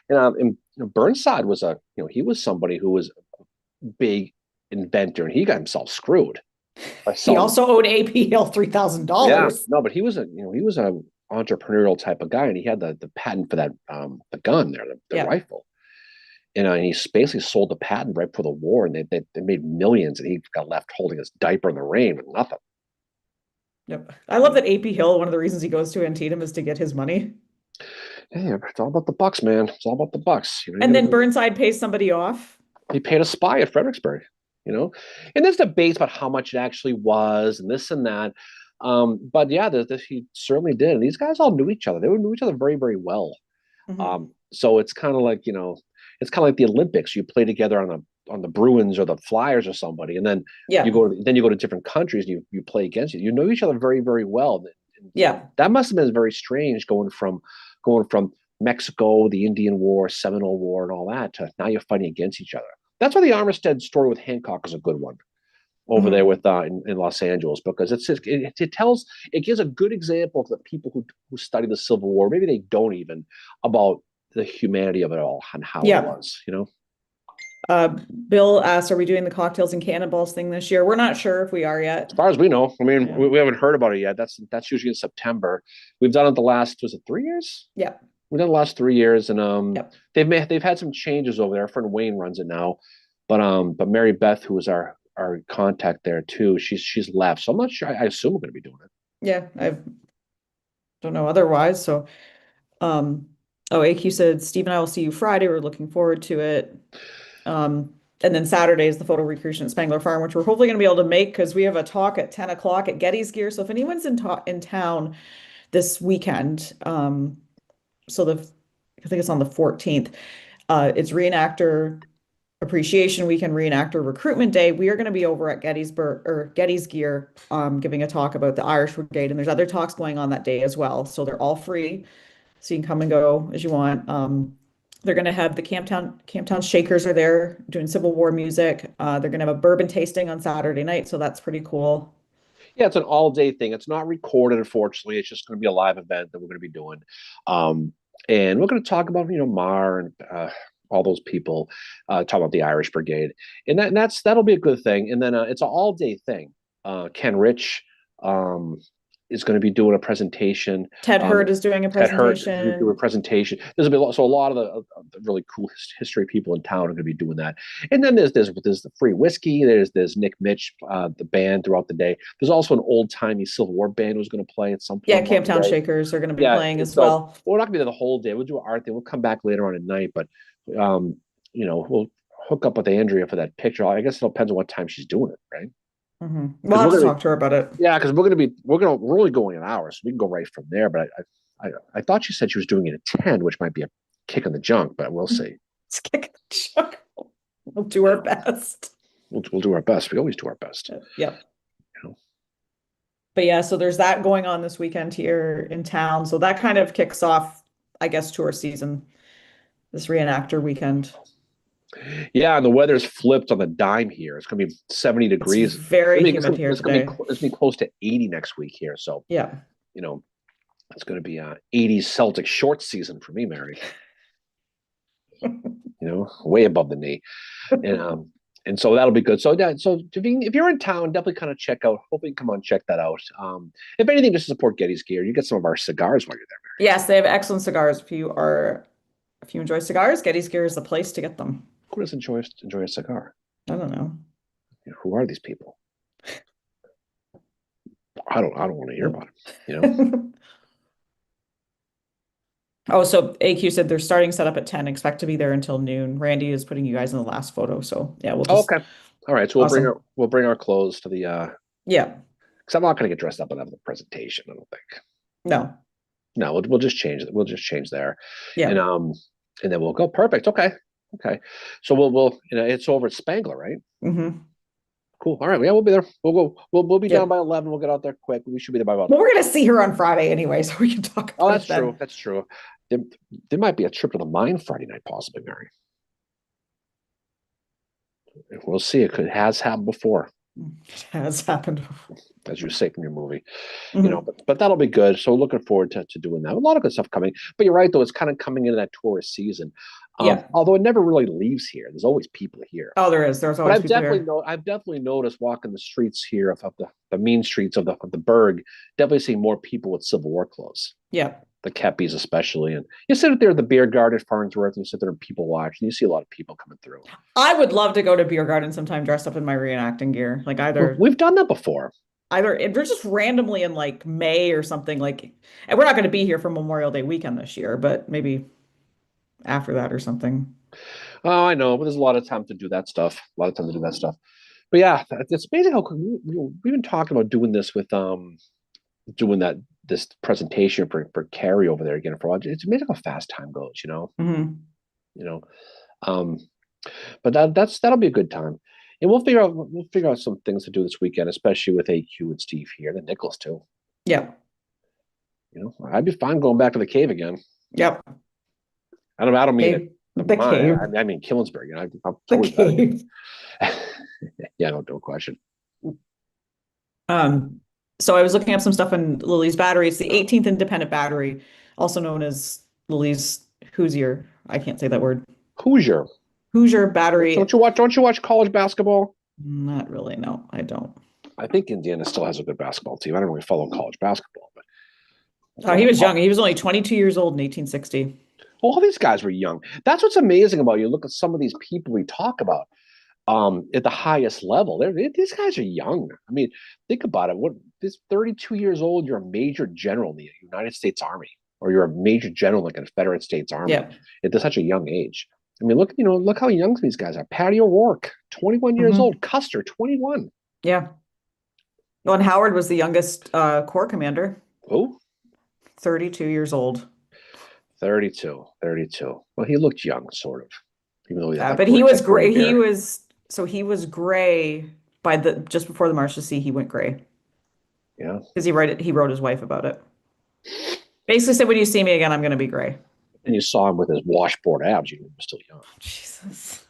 and Burnside was he was somebody who was a big inventor, and he got himself screwed. He also owed APL $3,000. Yeah, no, but he was a entrepreneurial type of guy, and he had the patent for that the gun there, the rifle. And he basically sold the patent right before the war, and they made millions, and he got left holding his diaper in the rain with nothing. Yep. I love that AP Hill, one of the reasons he goes to Antietam is to get his money. Yeah, it's all about the bucks, man. It's all about the bucks. You know, And then Burnside pays somebody off. he paid a spy at Fredericksburg, you know, and there's debates about how much it actually was and this and that. But yeah, he certainly did. And these guys all knew each other. They knew each other very, very well. Mhm. So it's kind of like, you know, it's kind of like the Olympics. You play together on the Bruins or the Flyers or somebody, and then Yeah. you go to different countries and you play against you. You know each other very, very well. Yeah. That must have been very strange going from Mexico, the Indian War, Seminole War, and all that to now you're fighting against each other. That's why the Armistead story with Hancock is a good one over there Mhm. with in Los Angeles, because it gives a good example of the people who study the Civil War. Maybe they don't even, about the humanity of it all and how it Yeah. was. You know, Uh, Bill asked, are we doing the cocktails and cannonballs thing this year? We're not sure if we are yet. as far as we know, I mean, Yeah. we haven't heard about it yet. That's usually in September. We've done it the last, was it 3 years? Yeah. We've done the last 3 years, and Yep. they've had some changes over there. Our friend Wayne runs it now, but Mary Beth, who was our contact there too, she's left. So I'm not sure. I assume we're going to be doing it. Yeah. I don't know otherwise. So, um, oh, AQ said, Steve and I will see you Friday. We're looking forward to it. And then Saturday is the photo recreation at Spangler Farm, which we're hopefully going to be able to make because we have a talk at 10 o'clock at Getty's Gear. So if anyone's in town this weekend, so I think it's on the 14th, it's Reenactor Appreciation Weekend, Reenactor Recruitment Day. We are going to be over at Gettysburg or Getty's Gear, giving a talk about the Irish Brigade, and there's other talks going on that day as well. So they're all free, so you can come and go as you want. They're going to have the Camptown Shakers are there doing Civil War music. They're going to have a bourbon tasting on Saturday night, so that's pretty cool. Yeah, it's an all day thing. It's not recorded, unfortunately. It's just going to be a live event that we're going to be doing. Um, and we're going to talk about, Mar and all those people, talk about the Irish Brigade. And that'll be a good thing. And then it's an all day thing. Ken Rich um, is going to be doing a presentation. Ted Um, Hurd is doing a Ted Hurt do a presentation. presentation. There's a bit, so a lot of the really cool history people in town are going to be doing that. And then there's the free whiskey. There's Nick Mitch, the band throughout the day. There's also an old timey Civil War band who's going to play at some Yeah, point along the Camptown way. Shakers are going to be Yeah, playing and as so well. we're not going to be there the whole day. We'll do our thing. We'll come back later on at night, but um, we'll hook up with Andrea for that picture. I guess it depends on what time she's doing it, right? We'll Because have we're to gonna talk to her about it. yeah, because we're only going an hour, so we can go right from there. But I thought she said she was doing it at 10, which might be a kick in the junk, but we'll see. Let's kick the chuck. We'll do our best. We'll do our best. We always do our best. Yep. You know? But yeah, so there's that going on this weekend here in town. So that kind of kicks off, I guess, tour season, this reenactor weekend. Yeah, and the weather's flipped on the dime here. It's going to be 70 It's degrees. very humid here It's going to today. be close to 80 next week here. So, Yeah. you know, it's going to be a 80s Celtic short season for me, Mary. Way above the knee. And so that'll be good. So yeah, so if you're in town, definitely kind of check out. Hopefully, come on, check that out. If anything, just to support Getty's Gear, you get some of our cigars while you're there, Mary. Yes, they have excellent cigars. If you enjoy cigars, Getty's Gear is the place to get them. Who doesn't enjoy a cigar? I don't know. Who are these people? I don't want to hear about it. Oh, so AQ said they're starting setup at 10. Expect to be there until noon. Randy is putting you guys in the last photo. So yeah, we'll just Okay. All right. So awesome. we'll bring our clothes to the Yeah. because I'm not going to get dressed up and have the presentation. I don't think. No. No, we'll just change it. We'll just change there, Yeah. and then we'll go. Perfect. Okay. So we'll it's over at Spangler, right? Mm-hmm. Cool. All right. Yeah, we'll be there. We'll go. We'll be Yeah. done by 11. We'll get out there quick. We should be there by about. Well, we're gonna see her on Friday anyway, so we can talk Oh, about that's it then. true. That's true. There might be a trip to the mine Friday night, possibly, Mary. We'll see. It has happened before, It has happened before. as you say from your movie. Mhm. But that'll be good. So looking forward to doing that. A lot of good stuff coming. But you're right, though. It's kind of coming into that tourist season. Yeah. Although it never really leaves here. There's always people here. Oh, there is. There's But always people here. I've definitely noticed walking the streets here of the mean streets of the Berg, definitely seeing more people with Civil War clothes. Yeah. The Keppies especially. And you sit there at the beer garden at Farnsworth and you sit there and people watch and you see a lot of people coming through. I would love to go to Beer Garden sometime dressed up in my reenacting gear. Like either We've done that before. either they're just randomly in like May or something like, and we're not going to be here for Memorial Day weekend this year, but maybe after that or something. Oh, I know, but there's a lot of time to do that stuff. A lot of time to do that stuff. But yeah, it's amazing how we've been talking about doing this with doing that this presentation for Carrie over there again for a while. It's amazing how fast time goes, Hmm. you know. Um, but that'll be a good time. And we'll figure out some things to do this weekend, especially with AQ and Steve here, and Nicholas too. Yep. I'd be fine going back to the cave again. Yep. I don't mean it. Cave. The cave. I mean Killensburg. I'm The totally back cave. again. Yeah, no question. Um, so I was looking up some stuff in Lily's battery. It's the 18th independent battery, also known as Lily's Hoosier. I can't say that word. Hoosier. Hoosier battery. Don't you watch college basketball? Not really. No, I don't. I think Indiana still has a good basketball team. I don't really follow college basketball, but Oh, he was young. He was only 22 years old in 1860. all these guys were young. That's what's amazing about you. Look at some of these people we talk about at the highest level. These guys are young. I mean, think about it. What this 32 years old, you're a major general in the United States Army, or you're a major general like in the Confederate States Army Yeah. at such a young age. I mean, look how young these guys are. Patty O'Rourke, 21 years Hmm. old. Custer, 21. Yeah. Well, and Howard was the youngest corps commander, Who? 32 years old. 32. 32. Well, he looked young, sort of, even though he had But he was that gray gray. He hair. was so he was gray by the just before the March to Sea. He went gray Yeah. because he wrote his wife about it. Basically said, when you see me again, I'm going to be gray. And you saw him with his washboard abs. You knew he was still young. Jesus.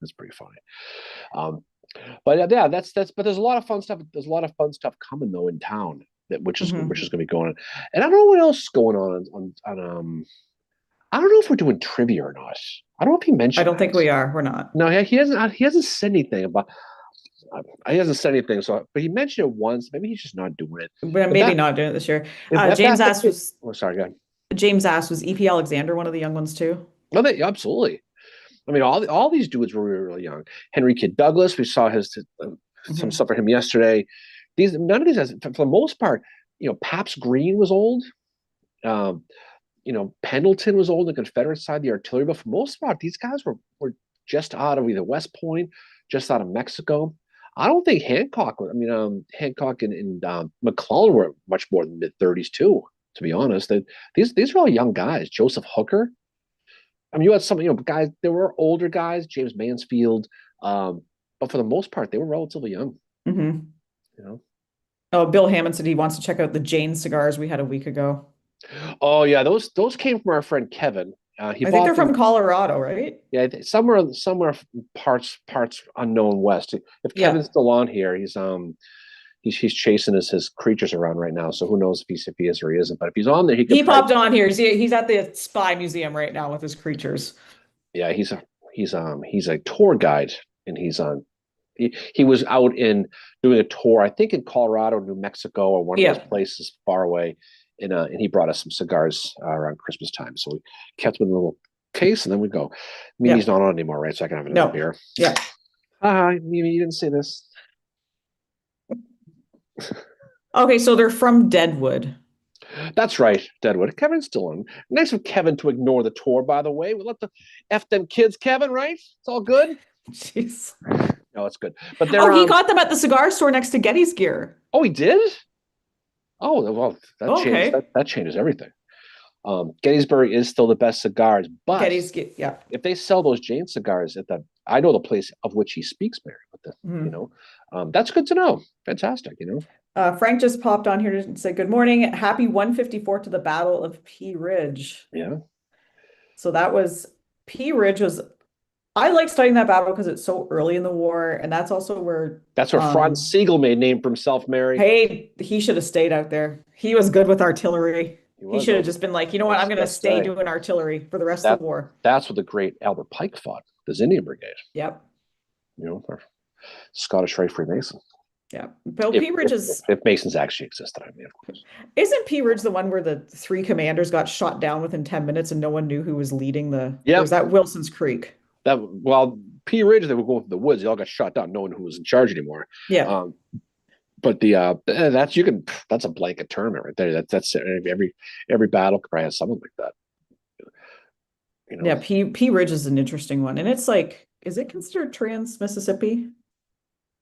That's pretty funny. Um, but yeah, but there's a lot of fun stuff. There's a lot of fun stuff coming though in town which is Hmm. going to be going on. And I don't know what else is going on. I don't know if we're doing trivia or not. I don't know if he I mentioned don't think that. we are. We're not. No, he hasn't said anything about. He hasn't said anything. So, but he mentioned it once. Maybe he's just not doing it. We're If maybe that not doing it this year. if James that's the Ass case, was oh sorry, go ahead. James Ass was EP Alexander, one of the young ones too. No, absolutely. I mean, all these dudes were really, really young. Henry Kidd Douglas, we saw some Hmm. stuff for him yesterday. None of these guys, for the most part, Paps Green was old. Um, Pendleton was old on the Confederate side, the artillery, but for the most part, these guys were just out of either West Point, just out of Mexico. I don't think Hancock was. I mean, Hancock and McClellan were much more than mid-30s too. To be honest, these are all young guys. Joseph Hooker. I mean, you had some, guys. There were older guys, James Mansfield, but for the most part, they were relatively young. Hmm. You know. Oh, Bill Hammond said he wants to check out the Jane cigars we had a week ago. Oh yeah, those came from our friend Kevin. He I think they're bought them. from Colorado, right? Yeah, somewhere parts unknown west. If Yeah. Kevin's still on here, he's chasing his creatures around right now. So who knows if he is or he isn't. But if he's on there, he could He probably. popped on here. He's at the Spy Museum right now with his creatures. Yeah, he's a tour guide, and he was out in doing a tour, I think in Colorado, New Mexico, or one of Yeah. those places far away. And he brought us some cigars around Christmas time. So we kept them in a little case, and then we go. Mimi's Yeah. not on anymore, right? So I can have another No. beer. Yeah. Hi, Mimi, you didn't say this. Okay, so they're from Deadwood. That's right, Deadwood. Kevin's still on. Nice of Kevin to ignore the tour, by the way. We let the F them kids, Kevin, right? It's all good. Jeez. No, it's good. But Oh, they're he got them at the cigar store next to Getty's Gear. oh, he did? Oh, well, Okay. that changes everything. Gettysburg is still the best cigars, but Getty's Gear. Yeah. if they sell those Jane cigars I know the place of which he speaks, Mary, Mhm. that's good to know. Fantastic. Frank just popped on here to say good morning. Happy 154 to the Battle of Pea Ridge. Yeah. So that was Pea Ridge was I like studying that battle because it's so early in the war, and that's also where That's where Franz Siegel made name for himself, Mary. hey, he should have stayed out there. He was good with artillery. He He was. should have just been like, you know what, I'm going to That's stay right. doing artillery for the rest of That the war. that's what the great Albert Pike fought, his Indian Brigade, Yep. or Scottish Rite Freemason. Yeah. Bill If, Pea Ridge if Masons actually existed, I mean, of course. isn't Pea Ridge the one where the three commanders got shot down within 10 minutes and no one knew who was leading the, Yep. or was that Wilson's Creek? Well, P Ridge, they were going through the woods. They all got shot down. No one who was in charge anymore. Yeah. But that's a blanket tournament right there. That's every battle probably has something like that. You know, Yeah, P Ridge is an interesting one. And it's like, is it considered Trans-Mississippi?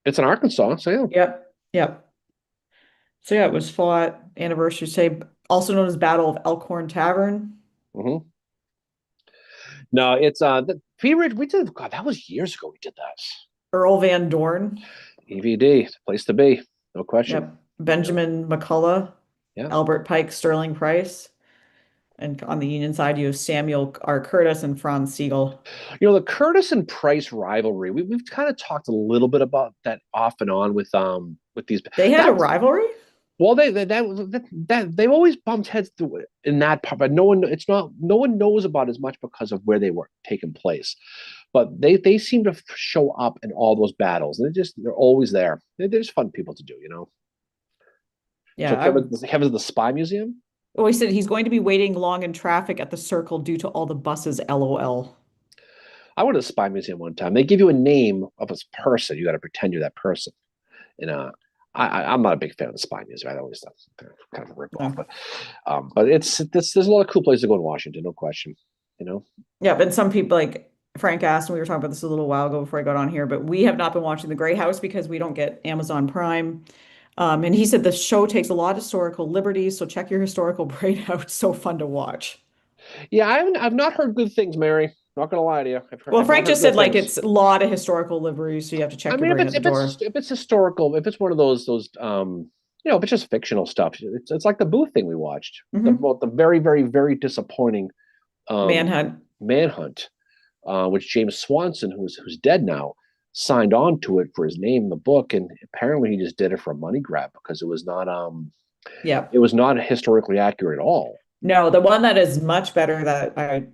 it's in Arkansas, so yeah. Yep. Yep. So yeah, it was fought anniversary say, also known as Battle of Elkhorn Tavern. Hmm. No, it's the P Ridge. We did. God, that was years ago. We did that. Earl Van Dorn. EVD, place to be, no question. Yep. Benjamin McCullough, Yeah. Albert Pike, Sterling Price. And on the Union side, you have Samuel R. Curtis and Franz Siegel. The Curtis and Price rivalry. We've kind of talked a little bit about that off and on with these. They had a That rivalry? Well, they've always bumped heads in that part, but no one knows about as much because of where they were taking place. But they seem to show up in all those battles, and they're always there. They're just fun people to do, you know. So Yeah. Kevin's at the Spy Museum. Oh, he said he's going to be waiting long in traffic at the Circle due to all the buses, LOL. I went to the Spy Museum one time. They give you a name of a person. You got to pretend you're that person. And I'm not a big fan of the Spy Museum. I always thought kind of a rip off, but there's a lot of cool places to go in Washington, no question. You know. Yeah, but some people like Frank asked, and we were talking about this a little while ago before I got on here, but we have not been watching The Grey House because we don't get Amazon Prime. And he said the show takes a lot of historical liberties, so check your historical brain out. It's so fun to watch. Yeah, I've not heard good things, Mary. Not gonna lie to you. Well, I've not Frank heard just said good like things. it's a lot of historical liberties, so you have to check I your mean, brain at the door. if it's historical, if it's one of those if it's just fictional stuff, it's like the Booth thing we watched. Mhm. The very, very, very disappointing um Manhunt. Manhunt, which James Swanson, who's dead now, signed on to it for his name in the book, and apparently he just did it for a money grab because Yeah. it was not historically accurate at all. No, the one that is much better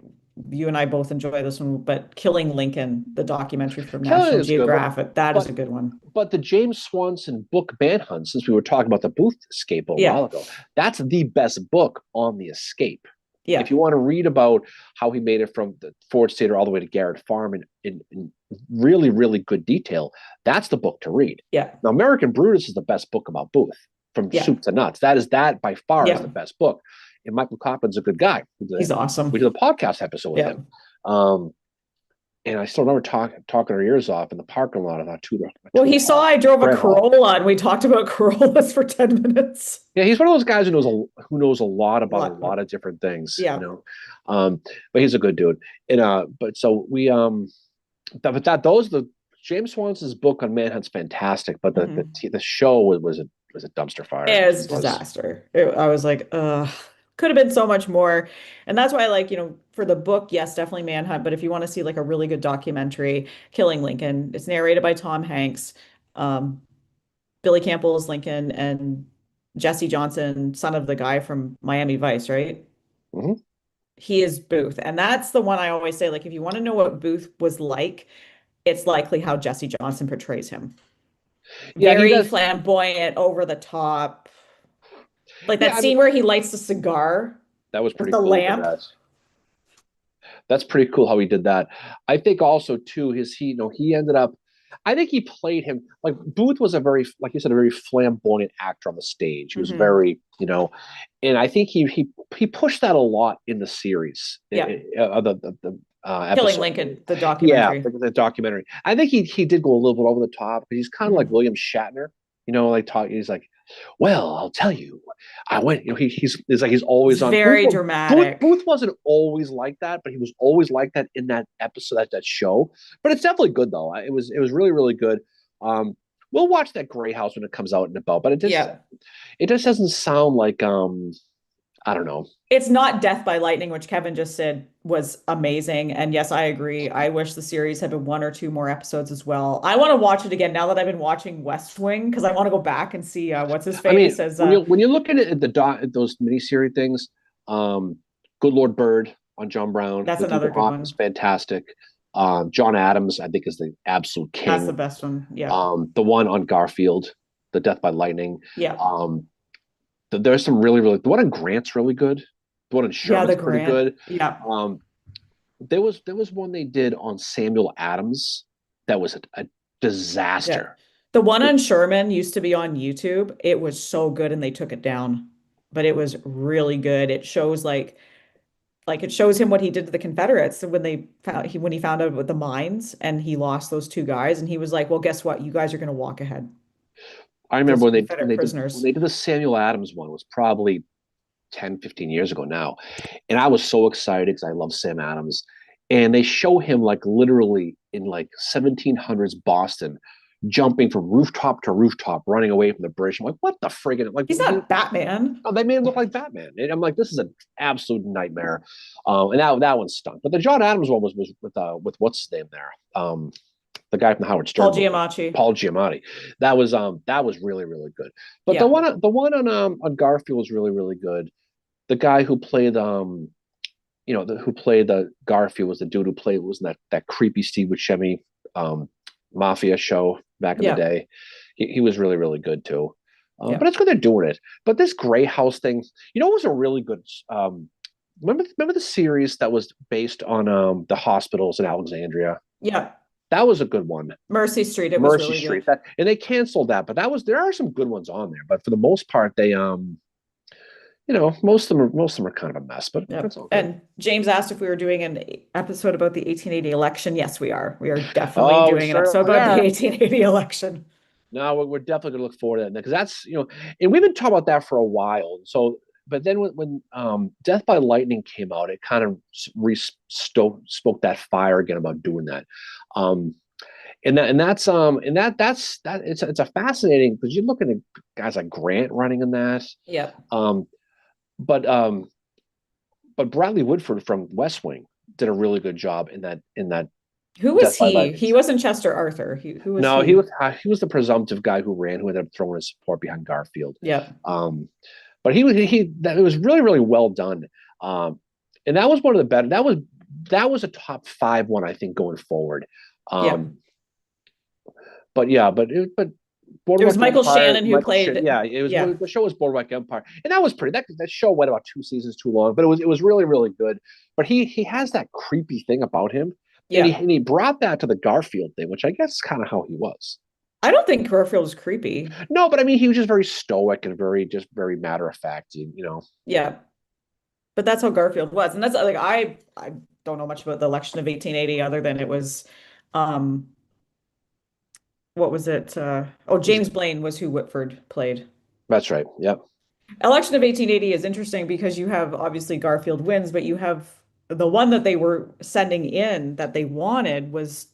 you and I both enjoy this one, but Killing Lincoln, the documentary from Kelly National is good, Geographic, that is but a good one. but the James Swanson book Manhunt, since we were talking about the Booth escape a Yeah. while ago, that's the best book on the escape. If Yeah. you want to read about how he made it from the Ford Theater all the way to Garrett Farm in really, really good detail, that's the book to read. Yeah. Now, American Brutus is the best book about Booth from Yeah. soup to nuts. That by far is Yeah. the best book. And Michael Copland's a good guy. He's awesome. We did a podcast episode with Yeah. him. And I still remember talking our ears off in the parking lot. I thought, Well, he saw I drove a Brett Hall. Corolla and we talked about Corollas for 10 minutes. Yeah, he's one of those guys who knows a lot about Lot. a lot of different things. Yeah. You know, but he's a good dude. And but so we the James Swanson's book on Manhunt's fantastic, but the show was a dumpster fire. It was a disaster. I was like, could have been so much more. And that's why, like, for the book, yes, definitely Manhunt. But if you want to see like a really good documentary, Killing Lincoln, it's narrated by Tom Hanks. Billy Campbell is Lincoln and Jesse Johnson, son of the guy from Miami Vice, right? Mhm. He is Booth. And that's the one I always say, like, if you want to know what Booth was like, it's likely how Jesse Johnson portrays him. Yeah, he Very does. flamboyant, over the top. Like that Yeah, I scene mean, where he lights the cigar that was with pretty the cool. lamp. That's pretty cool how he did that. I think also too he ended up. I think he played him like Booth was like you said, a very flamboyant actor on the stage. He was Mhm. very, and I think he pushed that a lot in the series. Yeah. The Killing episode. Lincoln, the Yeah, documentary. the documentary. I think he did go a little bit over the top, but he's kind of like Mhm. William Shatner. He's like, well, I'll tell you, I went. He's like he's always It's on. very dramatic. Booth wasn't always like that, but he was always like that in that episode, that show. But it's definitely good though. It was really, really good. We'll watch that Grey House when it comes out in about, but it just doesn't sound like I don't know. It's not Death by Lightning, which Kevin just said was amazing. And yes, I agree. I wish the series had been one or two more episodes as well. I want to watch it again now that I've been watching West Wing because I want to go back and see what's his face as when you're looking at at those miniseries things, Good Lord Bird on John Brown. That's another good one. Is fantastic. John Adams, I think, is the absolute king. That's the best one. Yeah. The one on Garfield, the Death by Lightning. Yeah. There's some really, really. The one on Grant's really good. The one on Sherman's pretty good. Yeah. There was one they did on Samuel Adams That was a Yeah. disaster. The one on Sherman used to be on YouTube. It was so good and they took it down. But it was really good. It shows like it shows him what he did to the Confederates when they found when he found out about the mines and he lost those two guys and he was like, "Well, guess what? You guys are going to walk ahead. I remember Those when Confederate when prisoners." they did the Samuel Adams one, it was probably 10, 15 years ago now. And I was so excited because I love Sam Adams. And they show him like literally in like 1700s Boston, jumping from rooftop to rooftop, running away from the British. I'm like, what the friggin'? Like, He's not Batman. oh, they made him look like Batman. And I'm like, this is an absolute nightmare. And that one stunk. But the John Adams one was with what's his name there? The guy from the Howard Stern Paul movie, Giamatti. Paul Giamatti. That was really really good. But Yeah. the one on Garfield was really really good. The guy who played who played the Garfield was the dude who played was that creepy Steve Buscemi mafia show back in the Yeah. day. He was really really good too. Yeah. But it's good they're doing it. But this Gray House thing, it was a really good. Remember the series that was based on the hospitals in Alexandria? Yeah. That was a good one. Mercy Street. It was Mercy really Street. good. That and they canceled that, but there are some good ones on there. But for the most part, they most of them are kind of a mess, but Yep. that's okay. And James asked if we were doing an episode about the 1880 election. Yes, we are. We are definitely Oh, we doing an episode certainly about the are. 1880 election. No, we're definitely going to look forward to that because and we've been talking about that for a while. So, but then when Death by Lightning came out, it kind of spoke that fire again about doing that. That's it's a fascinating because you're looking at guys like Grant running in that. Yeah. Um, but but Bradley Woodford from West Wing did a really good job in that Who was Death by he? Lightning. He wasn't Chester Arthur. Who was No, he? he was the presumptive guy who ran, who ended up throwing his support behind Garfield. Yeah. But it was really really well done. And that was one of the better. That was a top 5 one I think going forward. Yeah. But yeah, but There was Boardwalk Michael Empire, Shannon who played. yeah, it was Yeah. the show was Boardwalk Empire, and that was pretty. That show went about 2 seasons too long, but it was really really good. But he has that creepy thing about him, and Yeah. he brought that to the Garfield thing, which I guess is kind of how he was. I don't think Garfield is creepy. No, but I mean, he was just very stoic and very matter of fact. Yeah. But that's how Garfield was. And that's like I don't know much about the election of 1880 other than it was um what was it? James Blaine was who Whitford played. That's right. Yep. Election of 1880 is interesting because you have obviously Garfield wins, but you have the one that they were sending in that they wanted was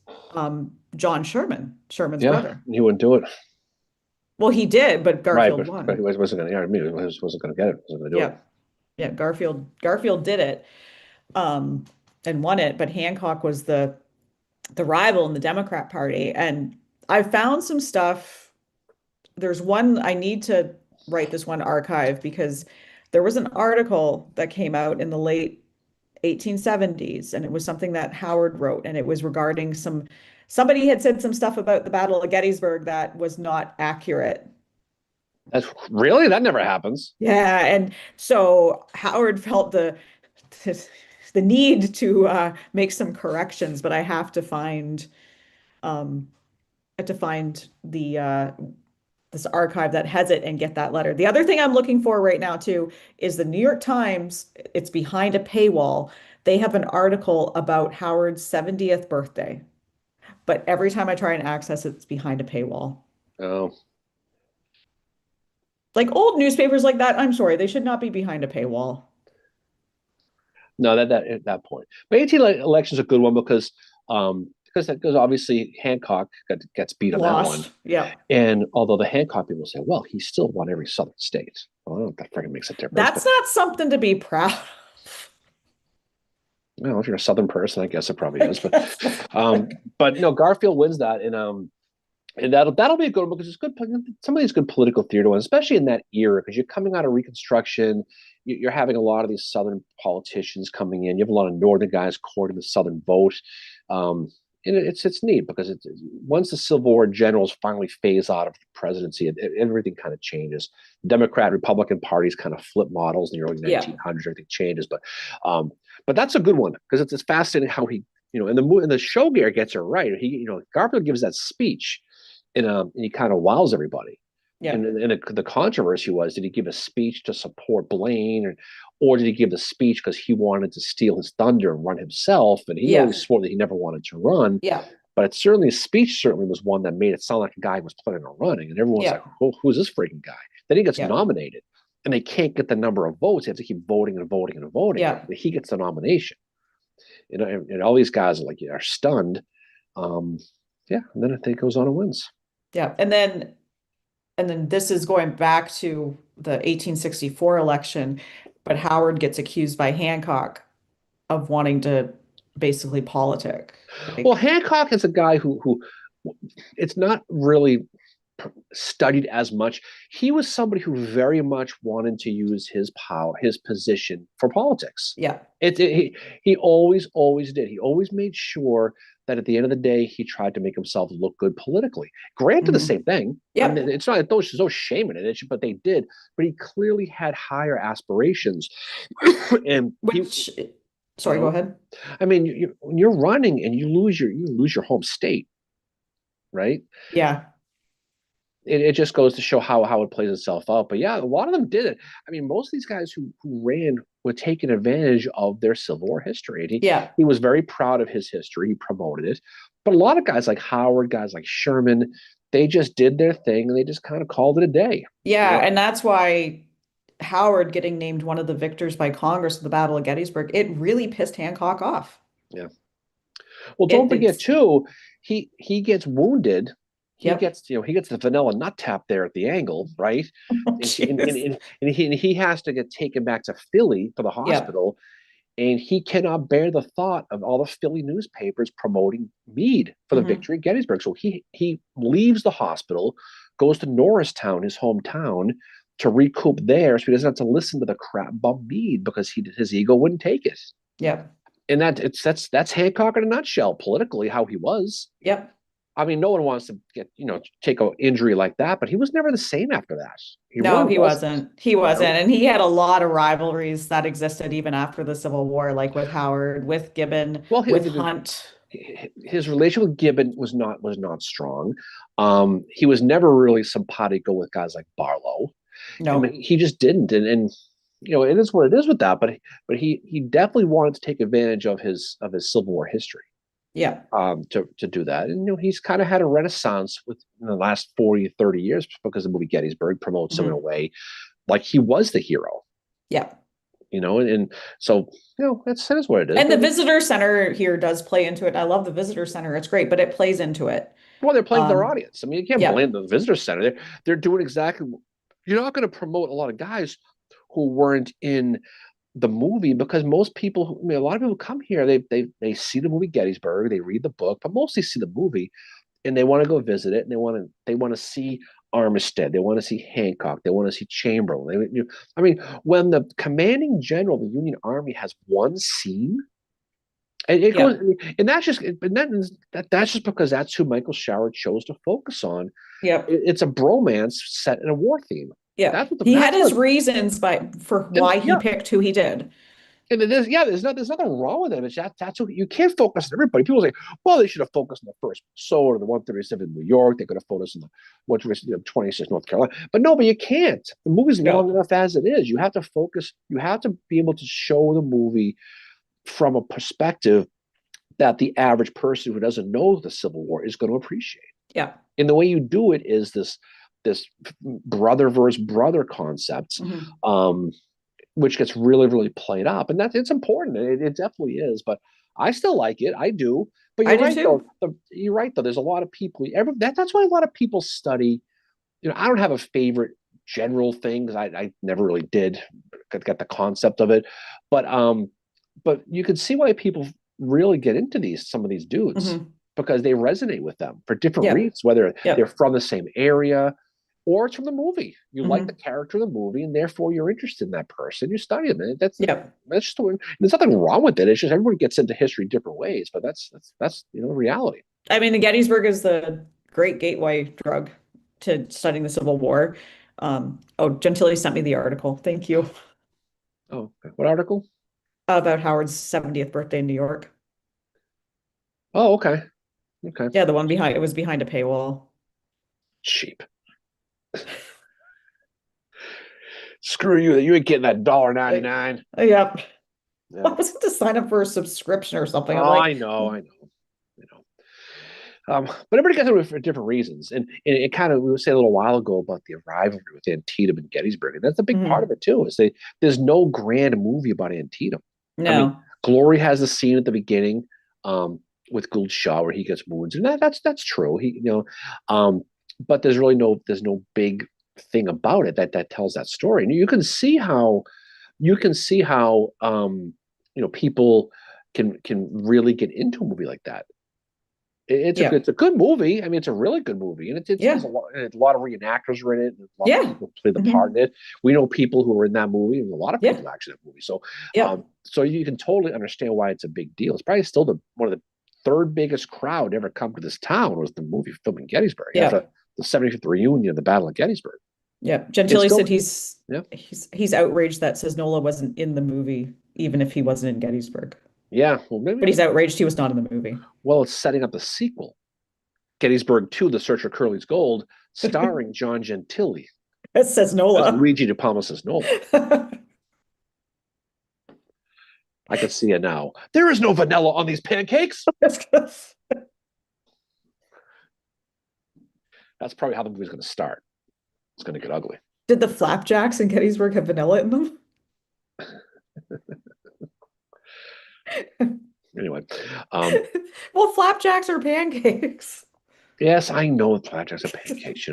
John Sherman, Sherman's Yeah, brother. he wouldn't do it. Well, he did, but Right, Garfield but won. he wasn't going to. Yeah, I mean, he wasn't going to get it. He wasn't going to do Yeah. it. Yeah, Garfield did it um and won it, but Hancock was the rival in the Democrat Party. And I found some stuff. There's one I need to write this one archive because there was an article that came out in the late 1870s, and it was something that Howard wrote, and it was regarding somebody had said some stuff about the Battle of Gettysburg that was not accurate. That's really that never happens. Yeah, and so Howard felt the need to make some corrections, but I have to find um, the this archive that has it and get that letter. The other thing I'm looking for right now too is the New York Times. It's behind a paywall. They have an article about Howard's 70th birthday, but every time I try and access it, it's behind a paywall. Oh, Like old newspapers like that, I'm sorry, they should not be behind a paywall. no, that at that point. But 18 election's a good one because obviously Hancock gets beat on that one. Lost. Yeah. And although the Hancock people say, well, he still won every southern state. Well, I don't know if that freaking makes a difference. That's not something to be proud of. Well, if you're a southern person, I guess it probably is. But no, Garfield wins that, and that'll be a good one because it's good. Some of these good political theater ones, especially in that era, because you're coming out of Reconstruction. You're having a lot of these Southern politicians coming in. You have a lot of Northern guys courting the Southern vote. And it's neat because once the Civil War generals finally phase out of the presidency, everything kind of changes. Democrat Republican parties kind of flip models in the early 1900s. Everything changes, but that's a good one because it's fascinating how he and the show Gary gets it right. Garfield gives that speech, and he kind of wows everybody. Yeah. And the controversy was, did he give a speech to support Blaine, or did he give the speech because he wanted to steal his thunder and run himself? And he Yeah. always swore that he never wanted to run. Yeah. But it certainly, his speech certainly was one that made it sound like a guy who was planning on running. And everyone's Yeah. like, who's this freaking guy? Then he gets Yeah. nominated, and they can't get the number of votes. They have to keep voting and voting and voting. Yeah. But he gets the nomination. And all these guys are stunned. Yeah, and then I think goes on and wins. Yeah. And then this is going back to the 1864 election, but Howard gets accused by Hancock of wanting to basically politic. Well, Hancock is a guy who it's not really studied as much. He was somebody who very much wanted to use his power, his position for politics. Yeah. He always did. He always made sure that at the end of the day, he tried to make himself look good politically. Grant did the same thing. Yeah. I mean, it's not, there's no shame in it, but they did. But he clearly had higher aspirations. And sorry, go ahead. I mean, when you're running and you lose your home state, right? Yeah. It just goes to show how it plays itself out. But yeah, a lot of them did it. I mean, most of these guys who ran were taking advantage of their Civil War history. And he was very proud of his history. He promoted it. But a lot of guys like Howard, guys like Sherman, they just did their thing and they just kind of called it a day. Yeah, and that's why Howard getting named one of the victors by Congress of the Battle of Gettysburg, it really pissed Hancock off. Yeah. Well, don't forget too, he gets wounded. He gets the vanilla nut tap there at the angle, right? And he has to get taken back to Philly for the hospital. And he cannot bear the thought of all the Philly newspapers promoting Meade for the victory at Gettysburg. So he leaves the hospital, goes to Norristown, his hometown, to recoup there, so he doesn't have to listen to the crap about Meade because his ego wouldn't take it. Yeah. And that's Hancock in a nutshell, politically, how he was. Yep. I mean, no one wants to take an injury like that, but he was never the same after that. He wasn't. He wasn't. And he had a lot of rivalries that existed even after the Civil War, like with Howard, with Gibbon, with Hunt. His relation with Gibbon was not strong. He was never really simpatico with guys like Barlow. No, I mean, he just didn't. And it is what it is with that. But he definitely wanted to take advantage of his Civil War history. Yeah. To do that. And he's kind of had a renaissance in the last 40, 30 years because the movie Gettysburg promotes him in a way like he was the hero. Yeah. And so, that is what it is. And the visitor center here does play into it. I love the visitor center. It's great, but it plays into it. Well, they're playing their audience. I mean, you can't blame the visitor center. They're doing exactly. You're not going to promote a lot of guys who weren't in the movie because most people, a lot of people come here, they see the movie Gettysburg, they read the book, but mostly see the movie and they want to go visit it, and they want to see Armistead, they want to see Hancock, they want to see Chamberlain. When the commanding general of the Union Army has one scene, and it goes, and that's just because that's who Michael Shower chose to focus on. Yeah, it's a bromance set in a war theme. Yeah, he had his reasons for why he picked who he did. And there's nothing wrong with it. It's that's who you can't focus on everybody. People say, well, they should have focused on the first Minnesota, the 137 in New York. They could have focused on the 126 North Carolina. But you can't. The movie's long enough as it is. You have to focus. You have to be able to show the movie from a perspective that the average person who doesn't know the Civil War is going to appreciate. Yeah. And the way you do it is this brother versus brother concept, which gets really, really played up. And it's important. It definitely is. But I still like it. I do. But you're right, though. You're right, though. There's a lot of people. That's why a lot of people study. I don't have a favorite general thing because I never really did get the concept of it. But you can see why people really get into some of these dudes because they resonate with them for different reasons, whether they're from the same area or it's from the movie. You like the character of the movie, and therefore you're interested in that person. You study them. That's just there's nothing wrong with it. It's just everyone gets into history different ways, but that's reality. I mean, the Gettysburg is the great gateway drug to studying the Civil War. Gentili sent me the article. Thank you. Oh, what article? About Howard's 70th birthday in New York. Oh, okay. Okay. Yeah, the one behind it was behind a paywall. Cheap. Screw you. You ain't getting that dollar ninety Uh, nine. yep. I Yeah. was to sign up for a subscription or something. I'm Oh, like, I know. I know. You know. But everybody gets it for different reasons, and it kind of we were saying a little while ago about the rivalry with Antietam and Gettysburg, and that's a big part of mhm. it too. Is there's no grand movie about Antietam. I mean, No. Glory has a scene at the beginning um, with Gould Shaw where he gets wounds, and that's true. Um, but there's no big thing about it that tells that story, and you can see how people can really get into a movie like that. Yeah. It's a good movie. I mean, it's a really good movie, and it has Yeah. a lot of reenactors are in it, and a lot of Yeah. people play the part Hmm. in it. We know people who are in that movie, and a lot of Yeah. people actually in that movie. So, Yep. so you can totally understand why it's a big deal. It's probably still the one of the third biggest crowd to ever come to this town was the movie filmed in Gettysburg after Yeah. the 75th reunion of the Battle of Gettysburg. Yeah. It's Gentili still, said he's yeah, he's outraged that Cesnola wasn't in the movie, even if he wasn't in Gettysburg. yeah. Well, maybe But he's outraged he was not in the movie. it's setting up the sequel, Gettysburg 2: The Search for Curly's Gold, starring John Gentili It says as Nola. Luigi De Palma's Nola. I can see it now. There is no vanilla on these pancakes. That's probably how the movie's going to start. It's going to get ugly. Did the flapjacks in Gettysburg have vanilla in them? Anyway, um, Well, flapjacks are pancakes. yes, I know flapjacks are pancakes,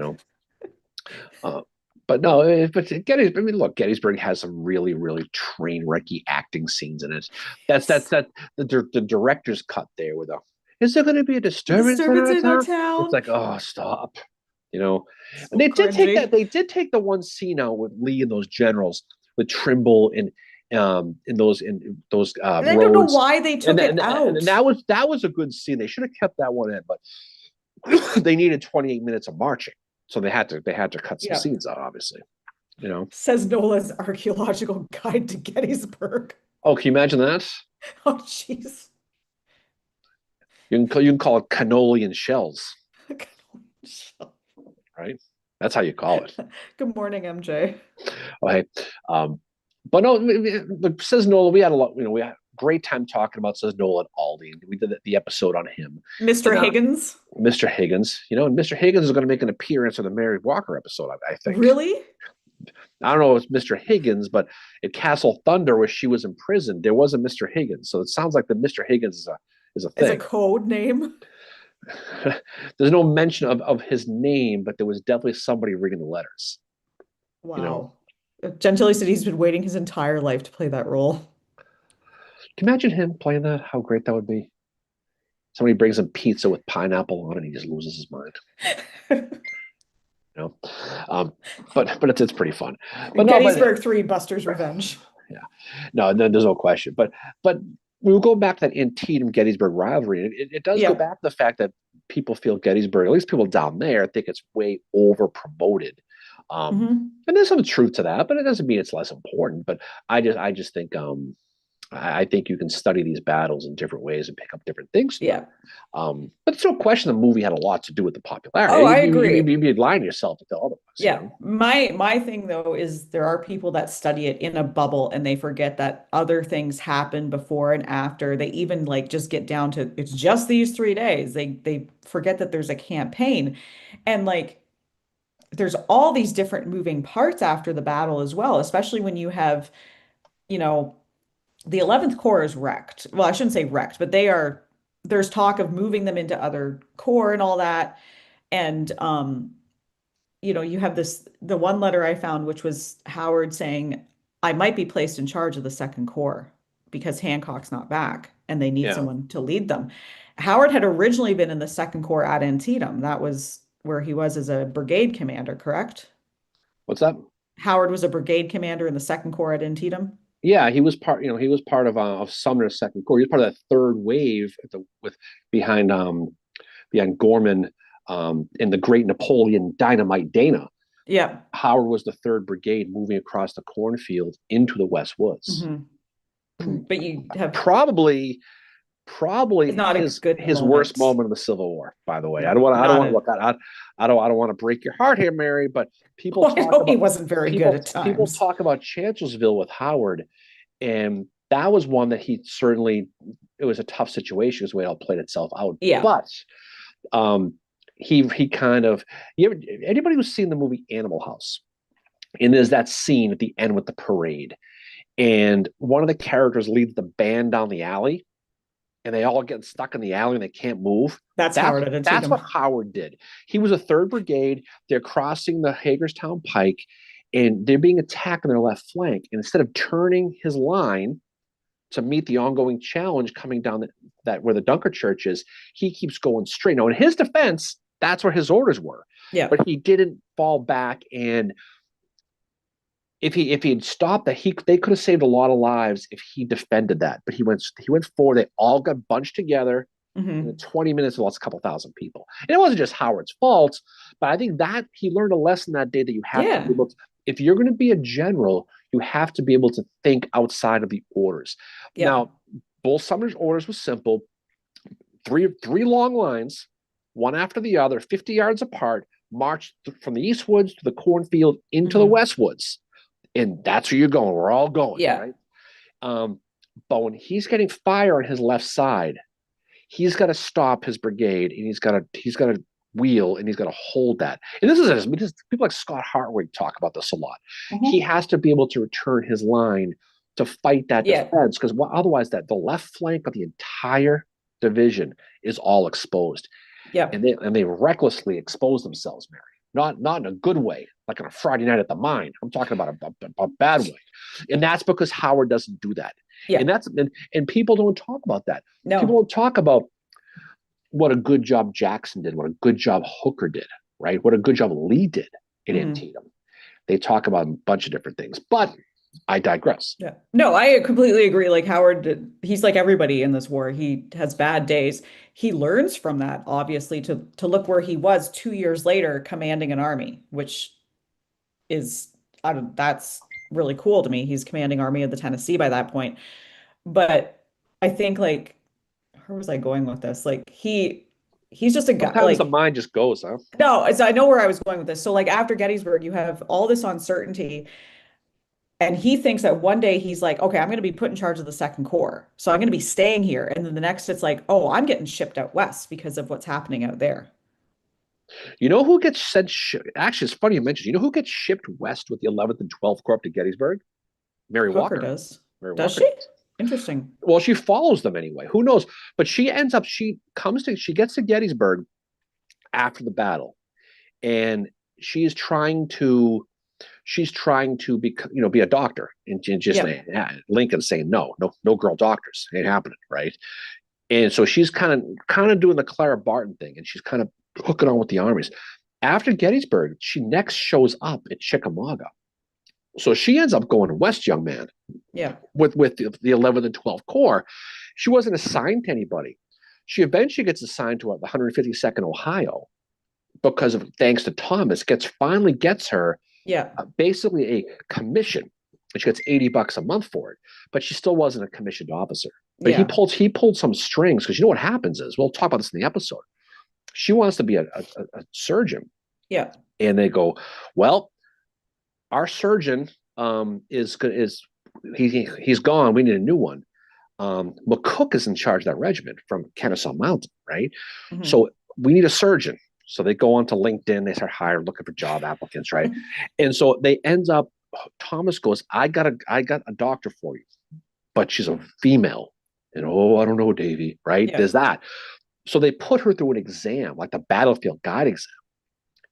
uh, but no, but Gettysburg. I mean, look, Gettysburg has some really, really train wrecky acting scenes in it. That's Yes. that the director's cut there with a. Is there going to be a A disturbance in disturbance our in our town? It's town. like, oh, stop. You know, and So they did take that. cringy. They did take the one scene out with Lee and those generals with Trimble and in those And I don't know roads, why they and took it and out. that was a good scene. They should have kept that one in, but they needed 28 minutes of marching, so they had to cut some Yeah. scenes out, obviously. You know. Says Nola's archaeological guide to Gettysburg. Oh, can you imagine that? Oh, jeez. You can call it cannoli and shells, right? That's how you call it. Good morning, MJ. Okay. Um, but no, says Nola. We had a lot. We had a great time talking about says Nola and Aldi. We did the episode on him, Mr. and Higgins. Mr. Higgins. And Mr. Higgins is going to make an appearance in the Mary Walker episode. I think. Really? I don't know if it's Mr. Higgins, but at Castle Thunder, where she was imprisoned, there was a Mr. Higgins. So it sounds like the Mr. Higgins is a As a thing. code name? There's no mention of his name, but there was definitely somebody reading the letters. You know, Wow. Gentili said he's been waiting his entire life to play that role. can you imagine him playing that? How great that would be. Somebody brings him pizza with pineapple on it, and he just loses his mind. You know, um, but it's pretty fun. But no, but Gettysburg 3, Buster's Revenge. yeah, no, there's no question. But we will go back to that Antietam Gettysburg rivalry. It does go Yeah. back to the fact that people feel Gettysburg, at least people down there, think it's way over promoted. And there's some truth to that, but it doesn't mean it's less important. But I just think I think you can study these battles in different ways and pick up different things from them. Yeah. But it's no question the movie had a lot to do with the popularity. Oh, I You'd agree. be lying to yourself to tell otherwise. Yeah. My thing though is there are people that study it in a bubble and they forget that other things happen before and after. They even like just get down to it's just these 3 days. They forget that there's a campaign. And like there's all these different moving parts after the battle as well, especially when you have, you know, the 11th Corps is wrecked. Well, I shouldn't say wrecked, but there's talk of moving them into other corps and all that. And you have the one letter I found, which was Howard saying, I might be placed in charge of the Second Corps because Hancock's not back and they need Yeah. someone to lead them. Howard had originally been in the Second Corps at Antietam. That was where he was as a brigade commander, correct? What's that? Howard was a brigade commander in the Second Corps at Antietam. Yeah, he was part. He was part of Sumner's Second Corps. He was part of that third wave with behind behind Gorman and the Great Napoleon Dynamite Dana. Yeah. Howard was the third brigade moving across the cornfield into the West Woods. Hmm. But you have Probably probably It's not a good his worst moment. moment of the Civil War, by the way. No, I don't not want a. look I don't want to break your heart here, Mary, but people Well, I talk know he about wasn't very good at people times. talk about Chancellorsville with Howard, and that was one that he certainly, it was a tough situation as the way it all played itself out. Yeah, But um he kind of, anybody who's seen the movie Animal House, and there's that scene at the end with the parade, and one of the characters leads the band down the alley, and they all get stuck in the alley and they can't move. that's That's Howard at that's what Antietam. Howard did. He was a third brigade. They're crossing the Hagerstown Pike, and they're being attacked on their left flank. And instead of turning his line to meet the ongoing challenge coming down that where the Dunker Church is, he keeps going straight. Now, in his defense, that's where his orders were, Yeah, but he didn't fall back. And if he had stopped that, they could have saved a lot of lives if he defended that. But he went forward. They all got bunched together. In hmm 20 minutes, they lost a couple thousand people. And it wasn't just Howard's fault, but I think that he learned a lesson that day that you have to yeah, be able to, if you're going to be a general, you have to be able to think outside of the orders. yeah, Now, Bull Sumner's orders was simple: three long lines, one after the other, 50 yards apart, march from the East Woods to the cornfield into the hmm West Woods, and that's where you're going. We're all going, yeah, right? But when he's getting fire on his left side, he's got to stop his brigade, and he's got to wheel, and he's got to hold that. And this is people like Scott Hartwig talk about this a lot. He hmm has to be able to return his line to fight that yeah, defense, because otherwise that the left flank of the entire division is all exposed, yeah, and they recklessly expose themselves, Mary. Not in a good way, like on a Friday night at the mine. I'm talking about a bad way, and that's because Howard doesn't do that. yeah. And people don't talk about that. People No, don't talk about what a good job Jackson did, what a good job Hooker did, right? What a good job Lee did in hmm Antietam. They talk about a bunch of different things, but I digress. yeah. No, I completely agree. Like Howard, he's like everybody in this war. He has bad days. He learns from that, obviously, to look where he was 2 years later, commanding an army, which is I don't, that's really cool to me. He's commanding Army of the Tennessee by that point. But I think like where was I going with this? Like he's just a guy Sometimes the like mind just goes, huh? no, so I know where I was going with this. So like after Gettysburg, you have all this uncertainty. And he thinks that one day he's like, okay, I'm going to be put in charge of the Second Corps. So I'm going to be staying here. And then the next it's like, oh, I'm getting shipped out west because of what's happening out there. You know who gets sent? Actually, it's funny you mentioned. You know who gets shipped west with the 11th and 12th Corps up to Gettysburg? Mary Hooker Walker. does. Mary Does Walker she? does. Interesting. Well, she follows them anyway. Who knows? But she gets to Gettysburg after the battle, and she's trying to be a doctor, and just Yeah. Lincoln's saying no girl doctors ain't happening, right? And so she's kind of doing the Clara Barton thing, and she's kind of hooking on with the armies. After Gettysburg, she next shows up at Chickamauga. So she ends up going west, young man, Yeah. with the 11th and 12th Corps. She wasn't assigned to anybody. She eventually gets assigned to the 152nd Ohio because of thanks to Thomas, finally gets her Yeah. basically a commission. And she gets $80 a month for it, but she still wasn't a commissioned officer. But Yeah. he pulled some strings, because you know what happens is, we'll talk about this in the episode. She wants to be a surgeon, Yeah. and they go, well, our surgeon is he's gone. We need a new one. McCook is in charge of that regiment from Kennesaw Mountain, right? hmm So we need a surgeon. So they go on to LinkedIn, they start hiring, looking for job applicants, right? And so they ends up. Thomas goes, I got a doctor for you, but she's a female. And I don't know, Davy, right? Yeah. There's that. So they put her through an exam, like the battlefield guide exam,